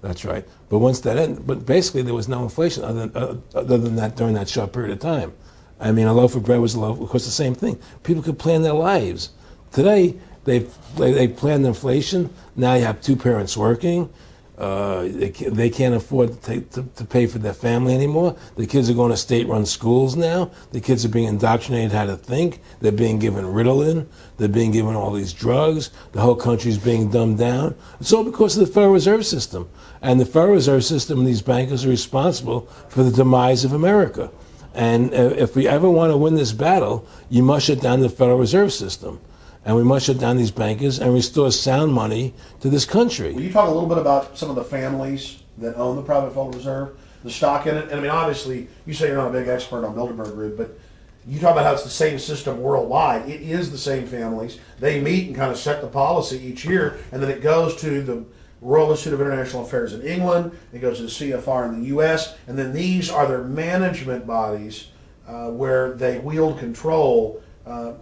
That's right. But once that ended, but basically there was no inflation other than that during that short period of time. I mean, a loaf of bread was a loaf. Of course, the same thing. People could plan their lives. Today, they planned inflation. Now you have two parents working. They can't afford to pay for their family anymore. The kids are going to state-run schools now. The kids are being indoctrinated how to think. They're being given Ritalin. They're being given all these drugs. The whole country's being dumbed down. It's all because of the Federal Reserve System. And the Federal Reserve System and these bankers are responsible for the demise of America. And if we ever want to win this battle, you must shut down the Federal Reserve System. And we must shut down these bankers and restore sound money to this country. Will you talk a little bit about some of the families that own the private Federal Reserve, the stock in it? And I mean, obviously, you say you're not a big expert on Bilderberg Group, but you talk about how it's the same system worldwide. It is the same families. They meet and kind of set the policy each year, and then it goes to the Royal Institute of International Affairs in England, it goes to the CFR in the U.S., and then these are their management bodies where they wield control,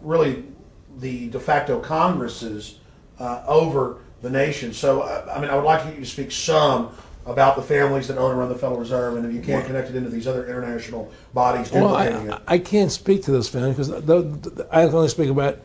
really the de facto Congresses over the nation. So, I mean, I would like you to speak some about the families that own and run the Federal Reserve, and if you can't connect it into these other international bodies duplicating it. I can't speak to those families because I can only speak about,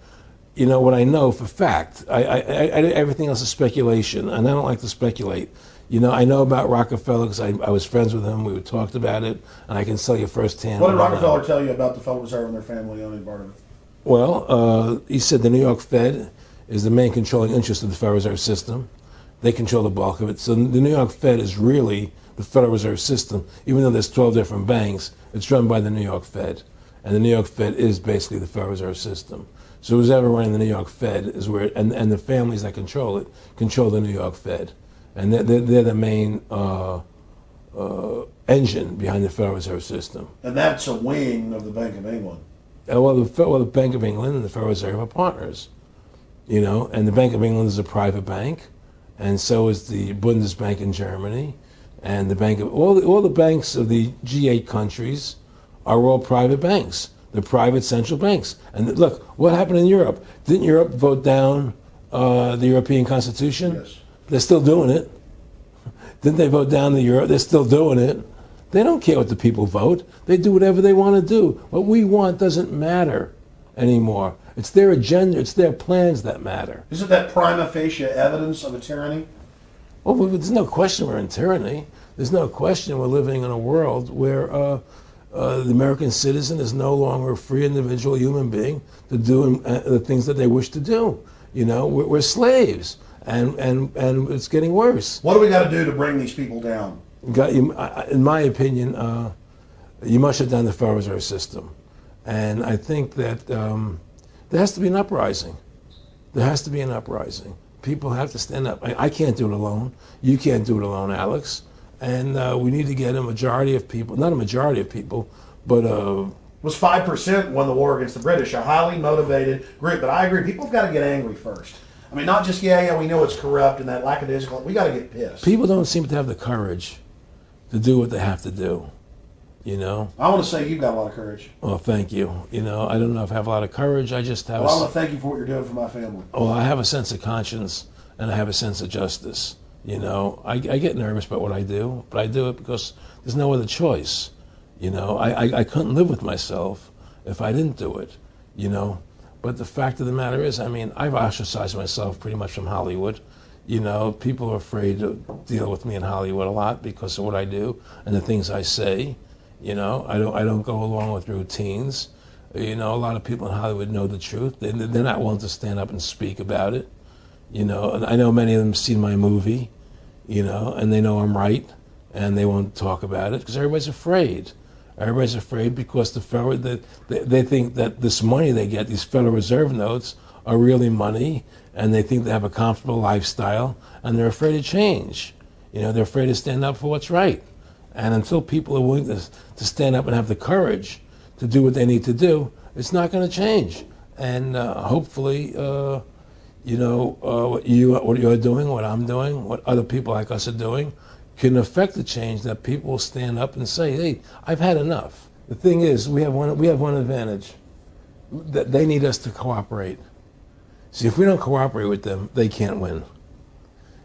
you know, what I know for fact. Everything else is speculation, and I don't like to speculate. You know, I know about Rockefeller because I was friends with him. We talked about it, and I can tell you firsthand. What did Rockefeller tell you about the Federal Reserve and their family owning part of it? Well, he said the New York Fed is the main controlling interest of the Federal Reserve System. They control the bulk of it. So the New York Fed is really the Federal Reserve System. Even though there's 12 different banks, it's run by the New York Fed. And the New York Fed is basically the Federal Reserve System. So who's ever running the New York Fed is where, and the families that control it, control the New York Fed. And they're the main engine behind the Federal Reserve System. And that's a wing of the Bank of England. Well, the Bank of England and the Federal Reserve are partners, you know, and the Bank of England is a private bank, and so is the Bundesbank in Germany, and the Bank of all the banks of the G8 countries are all private banks. They're private central banks. And look, what happened in Europe? Didn't Europe vote down the European Constitution? Yes. They're still doing it. Didn't they vote down the euro? They're still doing it. They don't care what the people vote. They do whatever they want to do. What we want doesn't matter anymore. It's their agenda, it's their plans that matter. Isn't that prima facie evidence of a tyranny? Well, there's no question we're in tyranny. There's no question we're living in a world where the American citizen is no longer a free individual human being to do the things that they wish to do. You know, we're slaves, and it's getting worse. What do we got to do to bring these people down? In my opinion, you must shut down the Federal Reserve System. And I think that there has to be an uprising. There has to be an uprising. People have to stand up. I can't do it alone. You can't do it alone, Alex. And we need to get a majority of people, not a majority of people, but It was 5% won the war against the British, a highly motivated group. But I agree, people have got to get angry first. I mean, not just, yeah, we know it's corrupt and that lackadaisical. We got to get pissed. People don't seem to have the courage to do what they have to do, you know? I want to say you've got a lot of courage. Well, thank you. You know, I don't know if I have a lot of courage. I just have Well, I want to thank you for what you're doing for my family. Well, I have a sense of conscience and I have a sense of justice. You know, I get nervous about what I do, but I do it because there's no other choice. You know, I couldn't live with myself if I didn't do it, you know? But the fact of the matter is, I mean, I've ostracized myself pretty much from Hollywood. You know, people are afraid to deal with me in Hollywood a lot because of what I do and the things I say. You know, I don't go along with routines. You know, a lot of people in Hollywood know the truth. They're not willing to stand up and speak about it. You know, and I know many of them have seen my movie, you know, and they know I'm right, and they won't talk about it because everybody's afraid. Everybody's afraid because they think that this money they get, these Federal Reserve notes, are really money, and they think they have a comfortable lifestyle, and they're afraid of change. You know, they're afraid to stand up for what's right. And until people are willing to stand up and have the courage to do what they need to do, it's not going to change. And hopefully, you know, what you're doing, what I'm doing, what other people like us are doing, can affect the change that people will stand up and say, hey, I've had enough. The thing is, we have one advantage. That they need us to cooperate. See, if we don't cooperate with them, they can't win.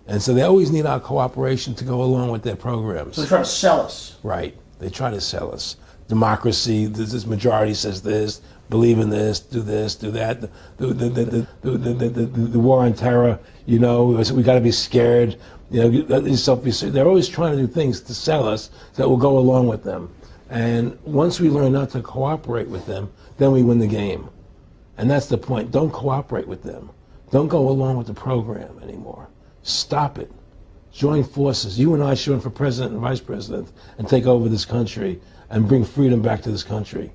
And so they always need our cooperation to go along with their programs. So they try to sell us. Right. They try to sell us. Democracy, this majority says this, believe in this, do that. The war on terror, you know, we got to be scared. You know, they're always trying to do things to sell us that will go along with them. And once we learn not to cooperate with them, then we win the game. And that's the point. Don't cooperate with them. Don't go along with the program anymore. Stop it. join forces. You and I should run for president and vice president and take over this country and bring freedom back to this country.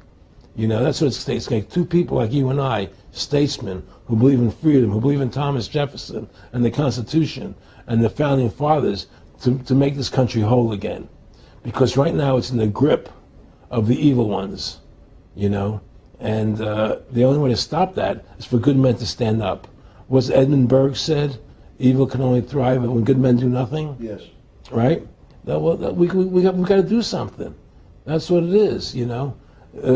You know, that's what it's takes. Like two people like you and I, statesmen, who believe in freedom, who believe in Thomas Jefferson and the Constitution and the founding fathers to make this country whole again. Because right now it's in the grip of the evil ones, you know. And the only way to stop that is for good men to stand up. What's Edmund Burke said? Evil can only thrive when good men do nothing. Yes. Right? We got to do something. That's what it is, you know.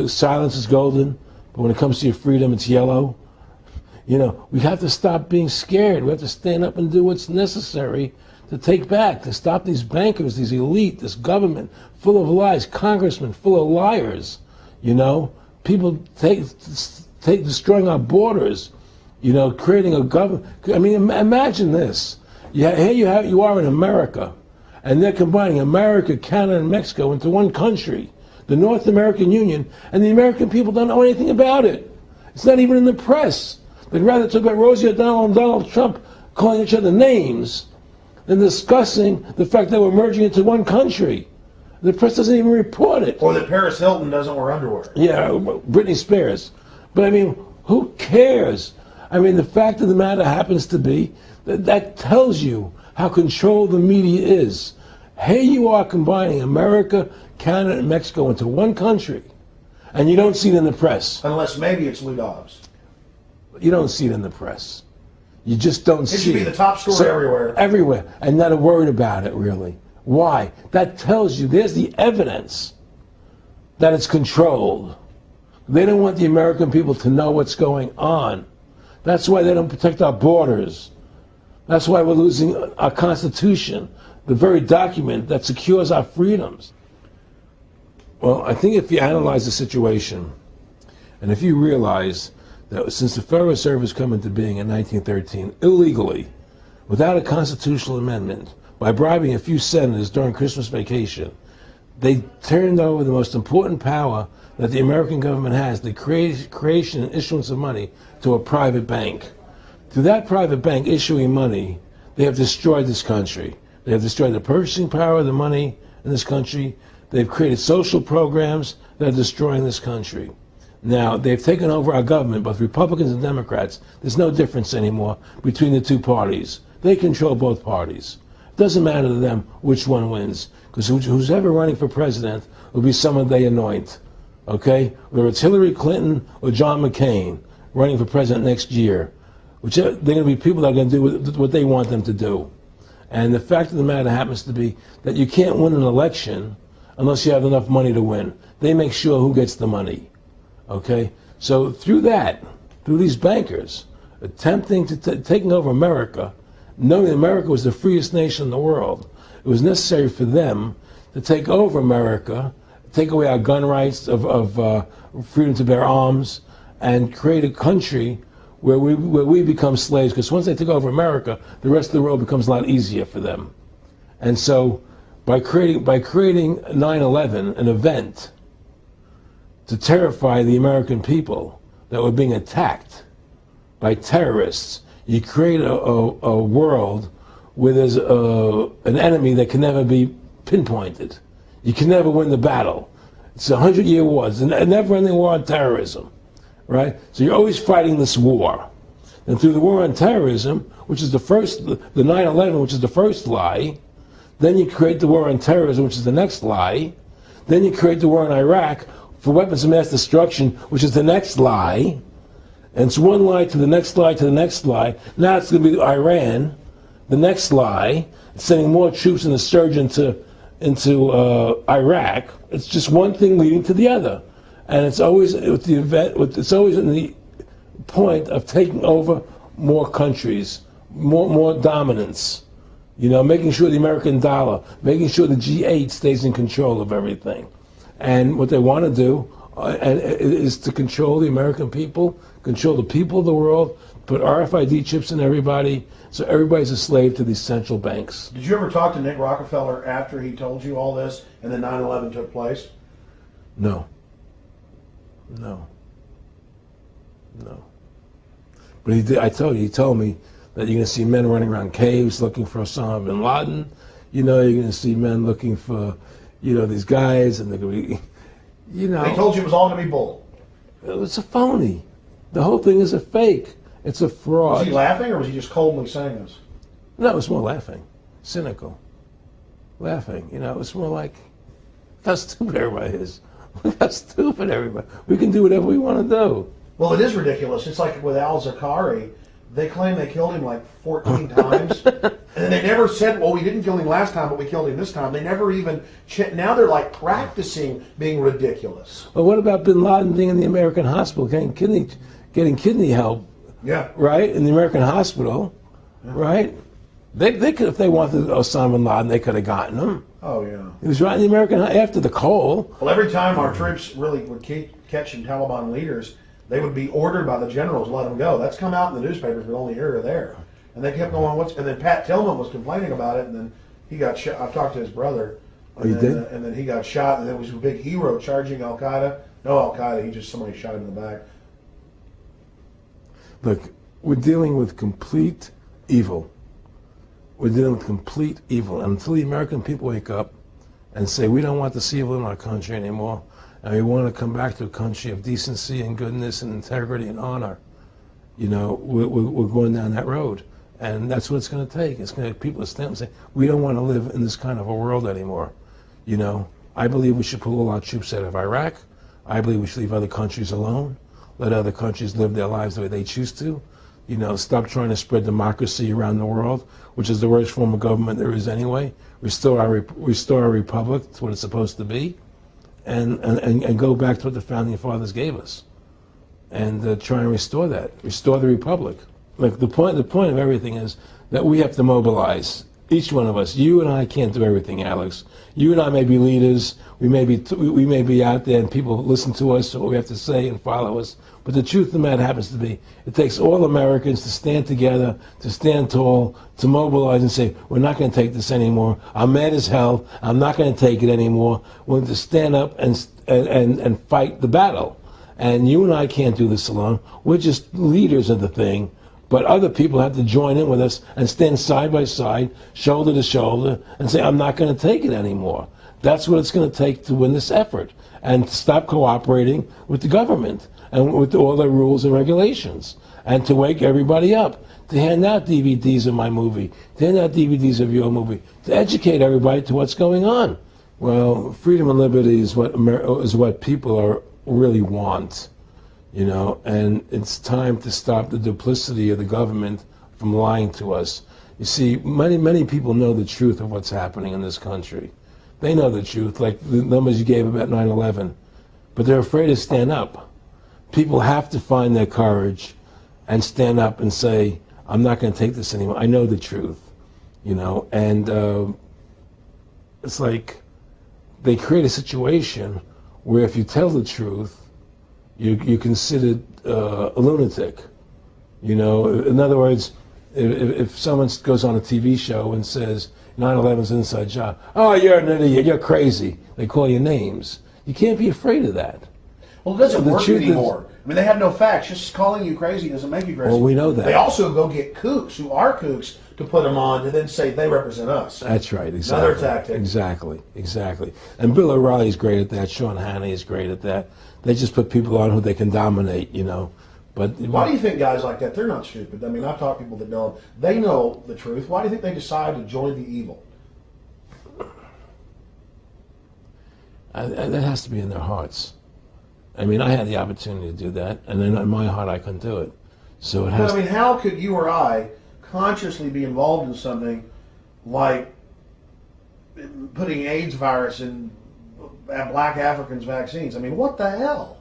Silence is golden, but when it comes to your freedom, it's yellow. You know, we have to stop being scared. We have to stand up and do what's necessary to take back, to stop these bankers, these elite, this government full of lies, congressmen full of liars, you know. People destroying our borders, you know, creating a government. I mean, imagine this. Here you are in America, and they're combining America, Canada, and Mexico into one country, the North American Union, and the American people don't know anything about it. It's not even in the press. They'd rather talk about Rosie O'Donnell and Donald Trump calling each other names than discussing the fact that we're merging into one country. The press doesn't even report it. Or that Paris Hilton doesn't wear underwear. Yeah, Britney Spears. But I mean, who cares? I mean, the fact of the matter happens to be that tells you how controlled the media is. Here you are combining America, Canada, and Mexico into one country, and you don't see it in the press. Unless maybe it's Lou Dobbs. You don't see it in the press. You just don't see it. It should be the top story everywhere. Everywhere, and not a word about it, really. Why? That tells you, there's the evidence that it's controlled. They don't want the American people to know what's going on. That's why they don't protect our borders. That's why we're losing our Constitution, the very document that secures our freedoms. Well, I think if you analyze the situation, and if you realize that since the Federal Reserve has come into being in 1913, illegally, without a constitutional amendment, by bribing a few senators during Christmas vacation, they turned over the most important power that the American government has, the creation and issuance of money, to a private bank. Through that private bank issuing money, they have destroyed this country. They have destroyed the purchasing power of the money in this country. They've created social programs that are destroying this country. Now, they've taken over our government, both Republicans and Democrats. There's no difference anymore between the two parties. They control both parties. It doesn't matter to them which one wins, because who's ever running for president will be someone they anoint, okay? Whether it's Hillary Clinton or John McCain running for president next year, they're going to be people that are going to do what they want them to do. And the fact of the matter happens to be that you can't win an election unless you have enough money to win. They make sure who gets the money, okay? So through these bankers attempting to taking over America, knowing America was the freest nation in the world, it was necessary for them to take over America, take away our gun rights of freedom to bear arms, and create a country where we become slaves. Because once they take over America, the rest of the world becomes a lot easier for them. And so, by creating 9/11, an event to terrify the American people that were being attacked by terrorists, you create a world where there's an enemy that can never be pinpointed. You can never win the battle. It's a 100-year war. It's a never-ending war on terrorism, right? So you're always fighting this war. And through the war on terrorism, which is the 9/11, which is the first lie, then you create the war on terrorism, which is the next lie. Then you create the war in Iraq for weapons of mass destruction, which is the next lie. And it's one lie to the next lie to the next lie. Now it's going to be Iran, the next lie. It's sending more troops and a surge into Iraq. It's just one thing leading to the other, and it's always with the event. It's always in the point of taking over more countries, more dominance. You know, making sure the American dollar, making sure the G8 stays in control of everything, and what they want to do is to control the American people, control the people of the world, put RFID chips in everybody, so everybody's a slave to these central banks. Did you ever talk to Nick Rockefeller after he told you all this and then 9/11 took place? No. But he told me that you're going to see men running around caves looking for Osama bin Laden. You know, you're going to see men looking for, you know, these guys, and they're going to be, you know. They told you it was all going to be bull. It's a phony. The whole thing is a fake. It's a fraud. Was he laughing, or was he just coldly saying this? No, it was more laughing. Cynical. Laughing. You know, it was more like, look how stupid everybody is. Look how stupid everybody. We can do whatever we want to do. Well, it is ridiculous. It's like with al-Zakari. They claim they killed him like 14 times. And they never said, well, we didn't kill him last time, but we killed him this time. They never even, now they're like practicing being ridiculous. Well, what about bin Laden being in the American hospital, getting kidney help? Yeah. Right? In the American hospital, yeah. Right? They could, if they wanted Osama bin Laden, they could have gotten him. Oh, yeah. He was right in the American, after the Cole. Well, every time our troops really would catch some Taliban leaders, they would be ordered by the generals to let them go. That's come out in the newspapers, but only here or there. And they kept going, and then Pat Tillman was complaining about it, and then he got shot. I talked to his brother. Oh, you did? And then he got shot, and there was a big hero charging Al-Qaeda. No Al-Qaeda, somebody shot him in the back. Look, we're dealing with complete evil. We're dealing with complete evil. And until the American people wake up and say, we don't want this evil in our country anymore, and we want to come back to a country of decency and goodness and integrity and honor, you know, we're going down that road. And that's what it's going to take. It's going to people to stand and say, we don't want to live in this kind of a world anymore. You know, I believe we should pull all our troops out of Iraq. I believe we should leave other countries alone. Let other countries live their lives the way they choose to. You know, stop trying to spread democracy around the world, which is the worst form of government there is anyway. Restore our republic to what it's supposed to be. And go back to what the founding fathers gave us, and try and restore that, restore the republic. Like the point of everything is that we have to mobilize. Each one of us. You and I can't do everything, Alex. You and I may be leaders. We may be out there, and people listen to us, what we have to say, and follow us. But the truth of the matter happens to be, it takes all Americans to stand together, to stand tall, to mobilize and say, we're not going to take this anymore. I'm mad as hell. I'm not going to take it anymore. We're going to stand up and fight the battle. And you and I can't do this alone. We're just leaders of the thing. But other people have to join in with us and stand side by side, shoulder to shoulder, and say, I'm not going to take it anymore. That's what it's going to take to win this effort, and to stop cooperating with the government and with all their rules and regulations, and to wake everybody up, to hand out DVDs of my movie, to hand out DVDs of your movie, to educate everybody to what's going on. Well, freedom and liberty is what people really want. You know, and it's time to stop the duplicity of the government from lying to us. You see, many people know the truth of what's happening in this country. They know the truth, like the numbers you gave about 9/11, but they're afraid to stand up. People have to find their courage and stand up and say, I'm not going to take this anymore. I know the truth, you know, and it's like they create a situation where if you tell the truth, you're considered a lunatic. You know, in other words, if someone goes on a TV show and says 9/11's an inside job, oh, you're an idiot, you're crazy. They call you names. You can't be afraid of that. Well, it doesn't work anymore. I mean, they have no facts. Just calling you crazy doesn't make you crazy. Well, we know that. They also go get kooks who are kooks to put them on and then say they represent us. That's right, exactly. Another tactic. Exactly. And Bill O'Reilly's great at that. Sean Hannity is great at that. They just put people on who they can dominate, you know. But why do you think guys like that, they're not stupid? I mean, I've talked to people that don't. They know the truth. Why do you think they decide to join the evil? That has to be in their hearts. I mean, I had the opportunity to do that, and then in my heart I couldn't do it. So it has. But I mean, how could you or I consciously be involved in something like putting AIDS virus in black Africans' vaccines? I mean, what the hell?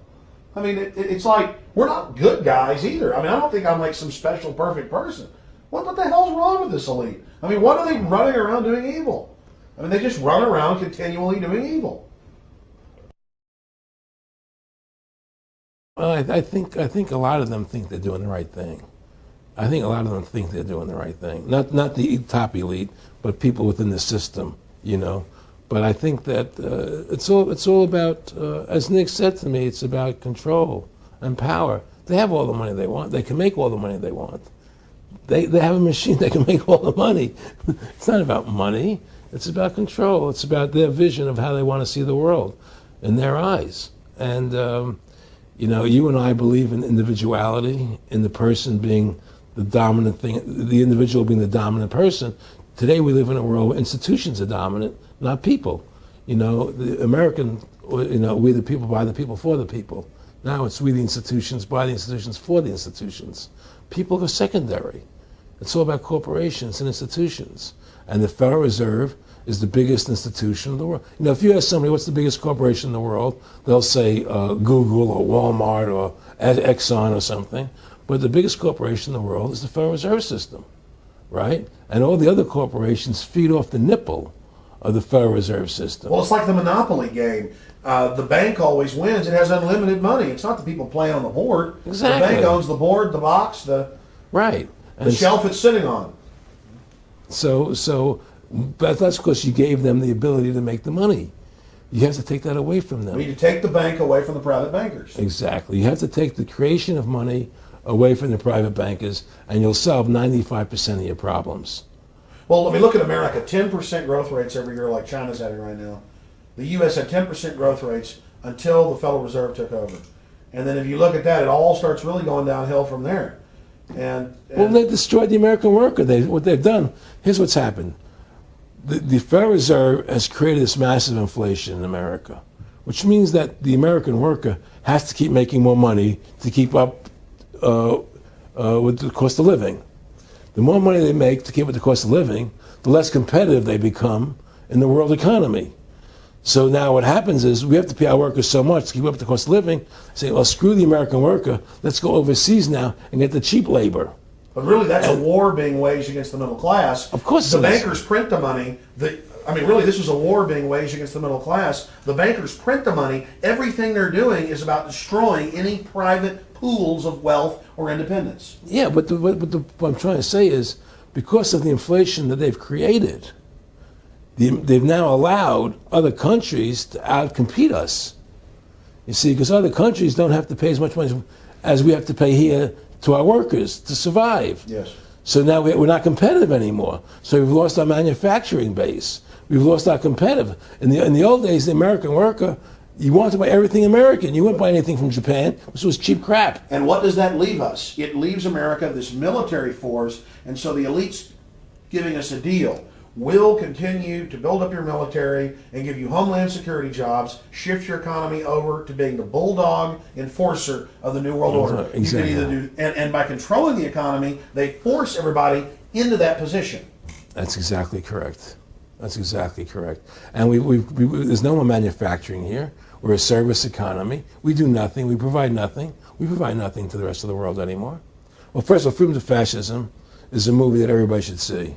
I mean, it's like we're not good guys either. I mean, I don't think I'm like some special perfect person. What the hell's wrong with this elite? I mean, what are they running around doing evil? I mean, they just run around continually doing evil. Well, I think a lot of them think they're doing the right thing. I think a lot of them think they're doing the right thing. Not the top elite, but people within the system, you know. But I think that it's all about, as Nick said to me, it's about control and power. They have all the money they want. They can make all the money they want. They have a machine that can make all the money. It's not about money. It's about control. It's about their vision of how they want to see the world in their eyes. And, you and I believe in individuality, in the person being the dominant thing, the individual being the dominant person. Today we live in a world where institutions are dominant, not people. The American, we the people, by the people, for the people. Now it's we the institutions, by the institutions, for the institutions. People are secondary. It's all about corporations and institutions. And the Federal Reserve is the biggest institution in the world. If you ask somebody what's the biggest corporation in the world, they'll say Google or Walmart or Exxon or something. But the biggest corporation in the world is the Federal Reserve System, right? And all the other corporations feed off the nipple of the Federal Reserve System. Well, it's like the Monopoly game. The bank always wins. It has unlimited money. It's not the people playing on the board. Exactly. The bank owns the board, the box, the shelf it's sitting on. But that's because you gave them the ability to make the money. You have to take that away from them. We need to take the bank away from the private bankers. Exactly. You have to take the creation of money away from the private bankers, and you'll solve 95% of your problems. Well, let me look at America. 10% growth rates every year like China's having right now. The U.S. had 10% growth rates until the Federal Reserve took over. And then if you look at that, it all starts really going downhill from there. Well, they destroyed the American worker. What they've done, here's what's happened. The Federal Reserve has created this massive inflation in America, which means that the American worker has to keep making more money to keep up with the cost of living. The more money they make to keep up with the cost of living, the less competitive they become in the world economy. So now what happens is we have to pay our workers so much to keep up with the cost of living, say, well, screw the American worker, let's go overseas now and get the cheap labor. But really, that's a war being waged against the middle class. Of course the bankers print the money. Really, this is a war being waged against the middle class. The bankers print the money. Everything they're doing is about destroying any private pools of wealth or independence. Yeah, but what I'm trying to say is, because of the inflation that they've created, they've now allowed other countries to outcompete us. You see, because other countries don't have to pay as much money as we have to pay here to our workers to survive. Yes. So now we're not competitive anymore. So we've lost our manufacturing base. We've lost our competitive. In the old days, the American worker, you wanted to buy everything American. You wouldn't buy anything from Japan, which was cheap crap. And what does that leave us? It leaves America this military force, and so the elite's giving us a deal. We'll continue to build up your military and give you homeland security jobs, shift your economy over to being the bulldog enforcer of the New World Order. Exactly. You can either and by controlling the economy, they force everybody into that position. That's exactly correct. That's exactly correct. And there's no more manufacturing here. We're a service economy. We do nothing. We provide nothing. We provide nothing to the rest of the world anymore. Well, first of all, Freedom to Fascism is a movie that everybody should see,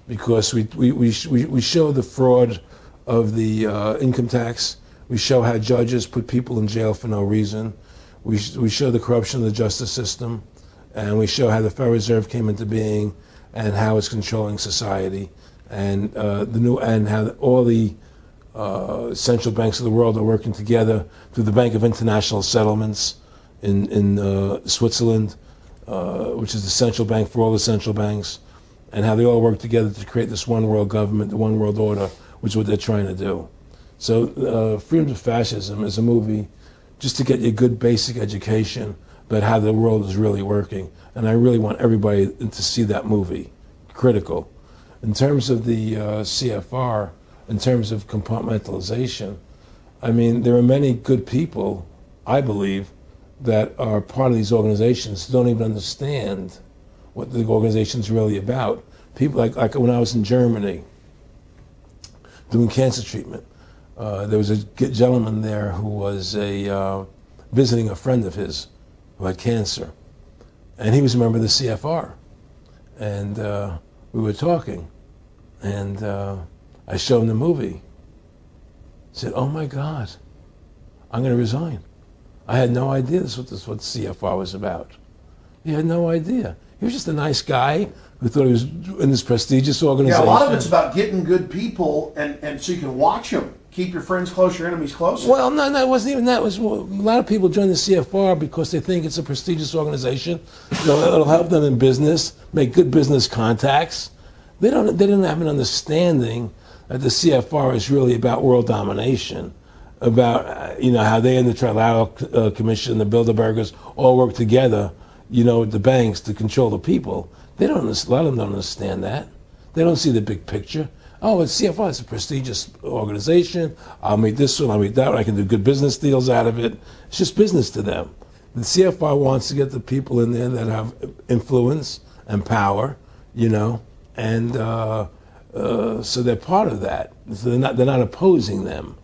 because we show the fraud of the income tax. We show how judges put people in jail for no reason. We show the corruption of the justice system, and we show how the Federal Reserve came into being and how it's controlling society, and how all the central banks of the world are working together through the Bank of International Settlements in Switzerland, which is the central bank for all the central banks, and how they all work together to create this one world government, the one world order, which is what they're trying to do. So Freedom to Fascism is a movie just to get you a good basic education about how the world is really working. And I really want everybody to see that movie. Critical. In terms of the CFR, in terms of compartmentalization, I mean, there are many good people, I believe, that are part of these organizations who don't even understand what the organization's really about. People like when I was in Germany doing cancer treatment, there was a gentleman there who was visiting a friend of his who had cancer, and he was a member of the CFR, and we were talking, and I showed him the movie. He said, "Oh my God, I'm going to resign. I had no idea this is what CFR was about." He had no idea. He was just a nice guy who thought he was in this prestigious Yeah, organization. a lot of it's about getting good people, and so you can watch them. Keep your friends close, your enemies closer. Well, no, it wasn't even that. It was a lot of people join the CFR because they think it's a prestigious organization. It'll help them in business, make good business contacts. They didn't have an understanding that the CFR is really about world domination, about how they and the Trilateral Commission, the Bilderbergers all work together, with the banks to control the people. A lot of them don't understand that. They don't see the big picture. Oh, it's CFR, it's a prestigious organization. I'll meet this one, I'll meet that one. I can do good business deals out of it. It's just business to them. The CFR wants to get the people in there that have influence and power, and so they're part of that. So they're not opposing them,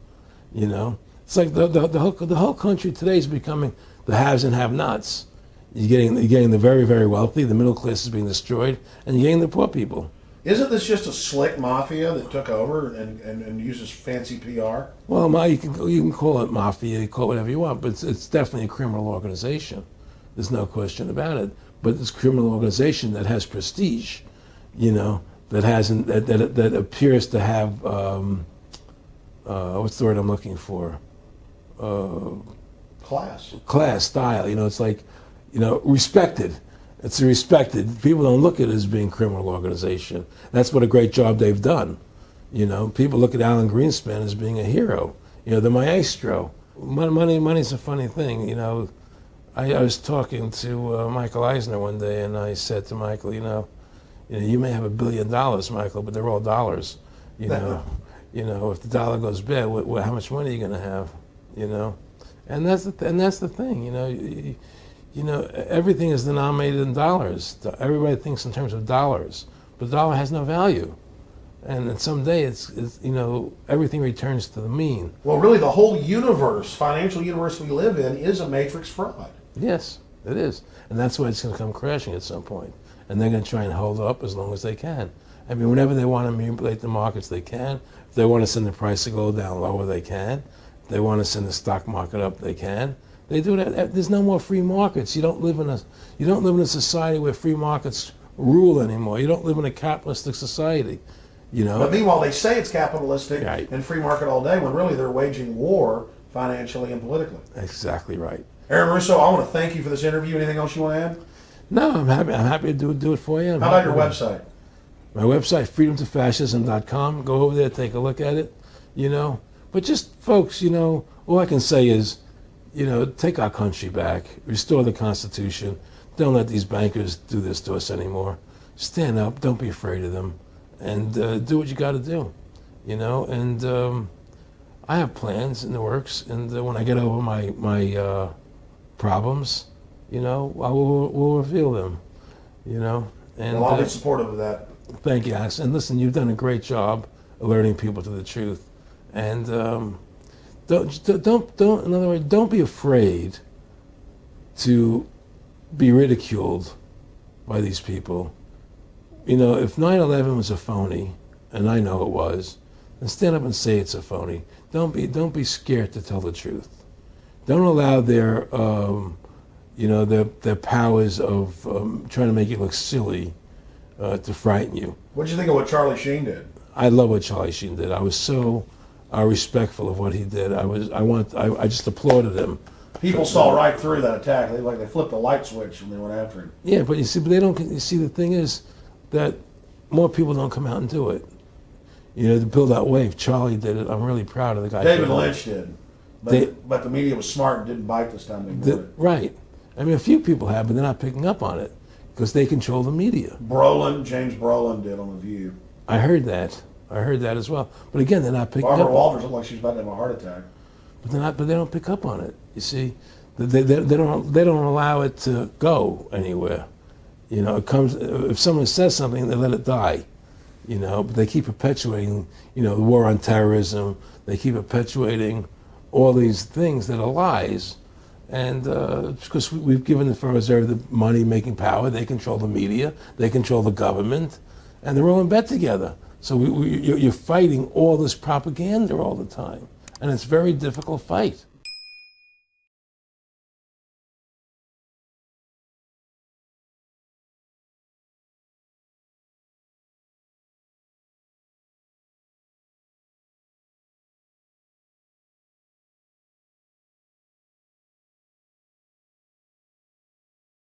It's like the whole country today is becoming the haves and have-nots. You're getting the very, very wealthy, the middle class is being destroyed, and you're getting the poor people. Isn't this just a slick mafia that took over and uses fancy PR? Well, you can call it mafia, you call it whatever you want, but it's definitely a criminal organization. There's no question about it. But it's a criminal organization that has prestige, that appears to have what's the word I'm looking for? Class, style. It's like, respected. It's respected. People don't look at it as being a criminal organization. That's what a great job they've done. People look at Alan Greenspan as being a hero. The maestro. Money's a funny thing. I was talking to Michael Eisner one day, and I said to Michael, you may have $1 billion, Michael, but they're all dollars. If the dollar goes bad, how much money are you going to have? And that's the thing. Everything is denominated in dollars. Everybody thinks in terms of dollars, but the dollar has no value. And then someday it's everything returns to the mean. Well, really, the whole universe, financial universe we live in, is a matrix fraud. Yes, it is. And that's why it's going to come crashing at some point. And they're going to try and hold it up as long as they can. I mean, whenever they want to manipulate the markets, they can. If they want to send the price to go down lower, they can. If they want to send the stock market up, they can. They do that. There's no more free markets. You don't live in a society where free markets rule anymore. You don't live in a capitalistic society. But meanwhile, they say it's capitalistic right. and free market all day, when really they're waging war financially and politically. Exactly right. Aron Russo, I want to thank you for this interview. Anything else you want to add? No, I'm happy to do it for you. How about your website? My website, freedomtofascism.com. Go over there, take a look at it. But just folks, all I can say is, take our country back, restore the Constitution. Don't let these bankers do this to us anymore. Stand up, don't be afraid of them, and do what you got to do, And I have plans in the works, and when I get over my problems, we'll reveal them, And well, I'll be supportive of that. Thank you, Alex. And listen, you've done a great job alerting people to the truth, and don't. In other words, don't be afraid to be ridiculed by these people. If 9/11 was a phony, and I know it was, then stand up and say it's a phony. Don't be scared to tell the truth. Don't allow their their powers of trying to make you look silly to frighten you. What did you think of what Charlie Sheen did? I love what Charlie Sheen did. I was so respectful of what he did. I just applauded him. People saw right through that attack. They flipped the light switch when they went after him. Yeah, but they don't. You see, the thing is that more people don't come out and do it. To build that wave. Charlie did it. I'm really proud of the guy. David Lynch did, but the media was smart and didn't bite this time. They ignored it. Right. I mean, a few people have, but they're not picking up on it because they control the media. James Brolin did on The View. I heard that as well. But again, they're not picking up. Barbara Walters looked like she was about to have a heart attack. But they don't pick up on it. You see, they don't allow it to go anywhere. It comes if someone says something, they let it die. But they keep perpetuating, the war on terrorism. They keep perpetuating all these things that are lies. And because we've given the Federal Reserve the money-making power, they control the media, they control the government, and they're all in bed together. So you're fighting all this propaganda all the time, and it's a very difficult fight.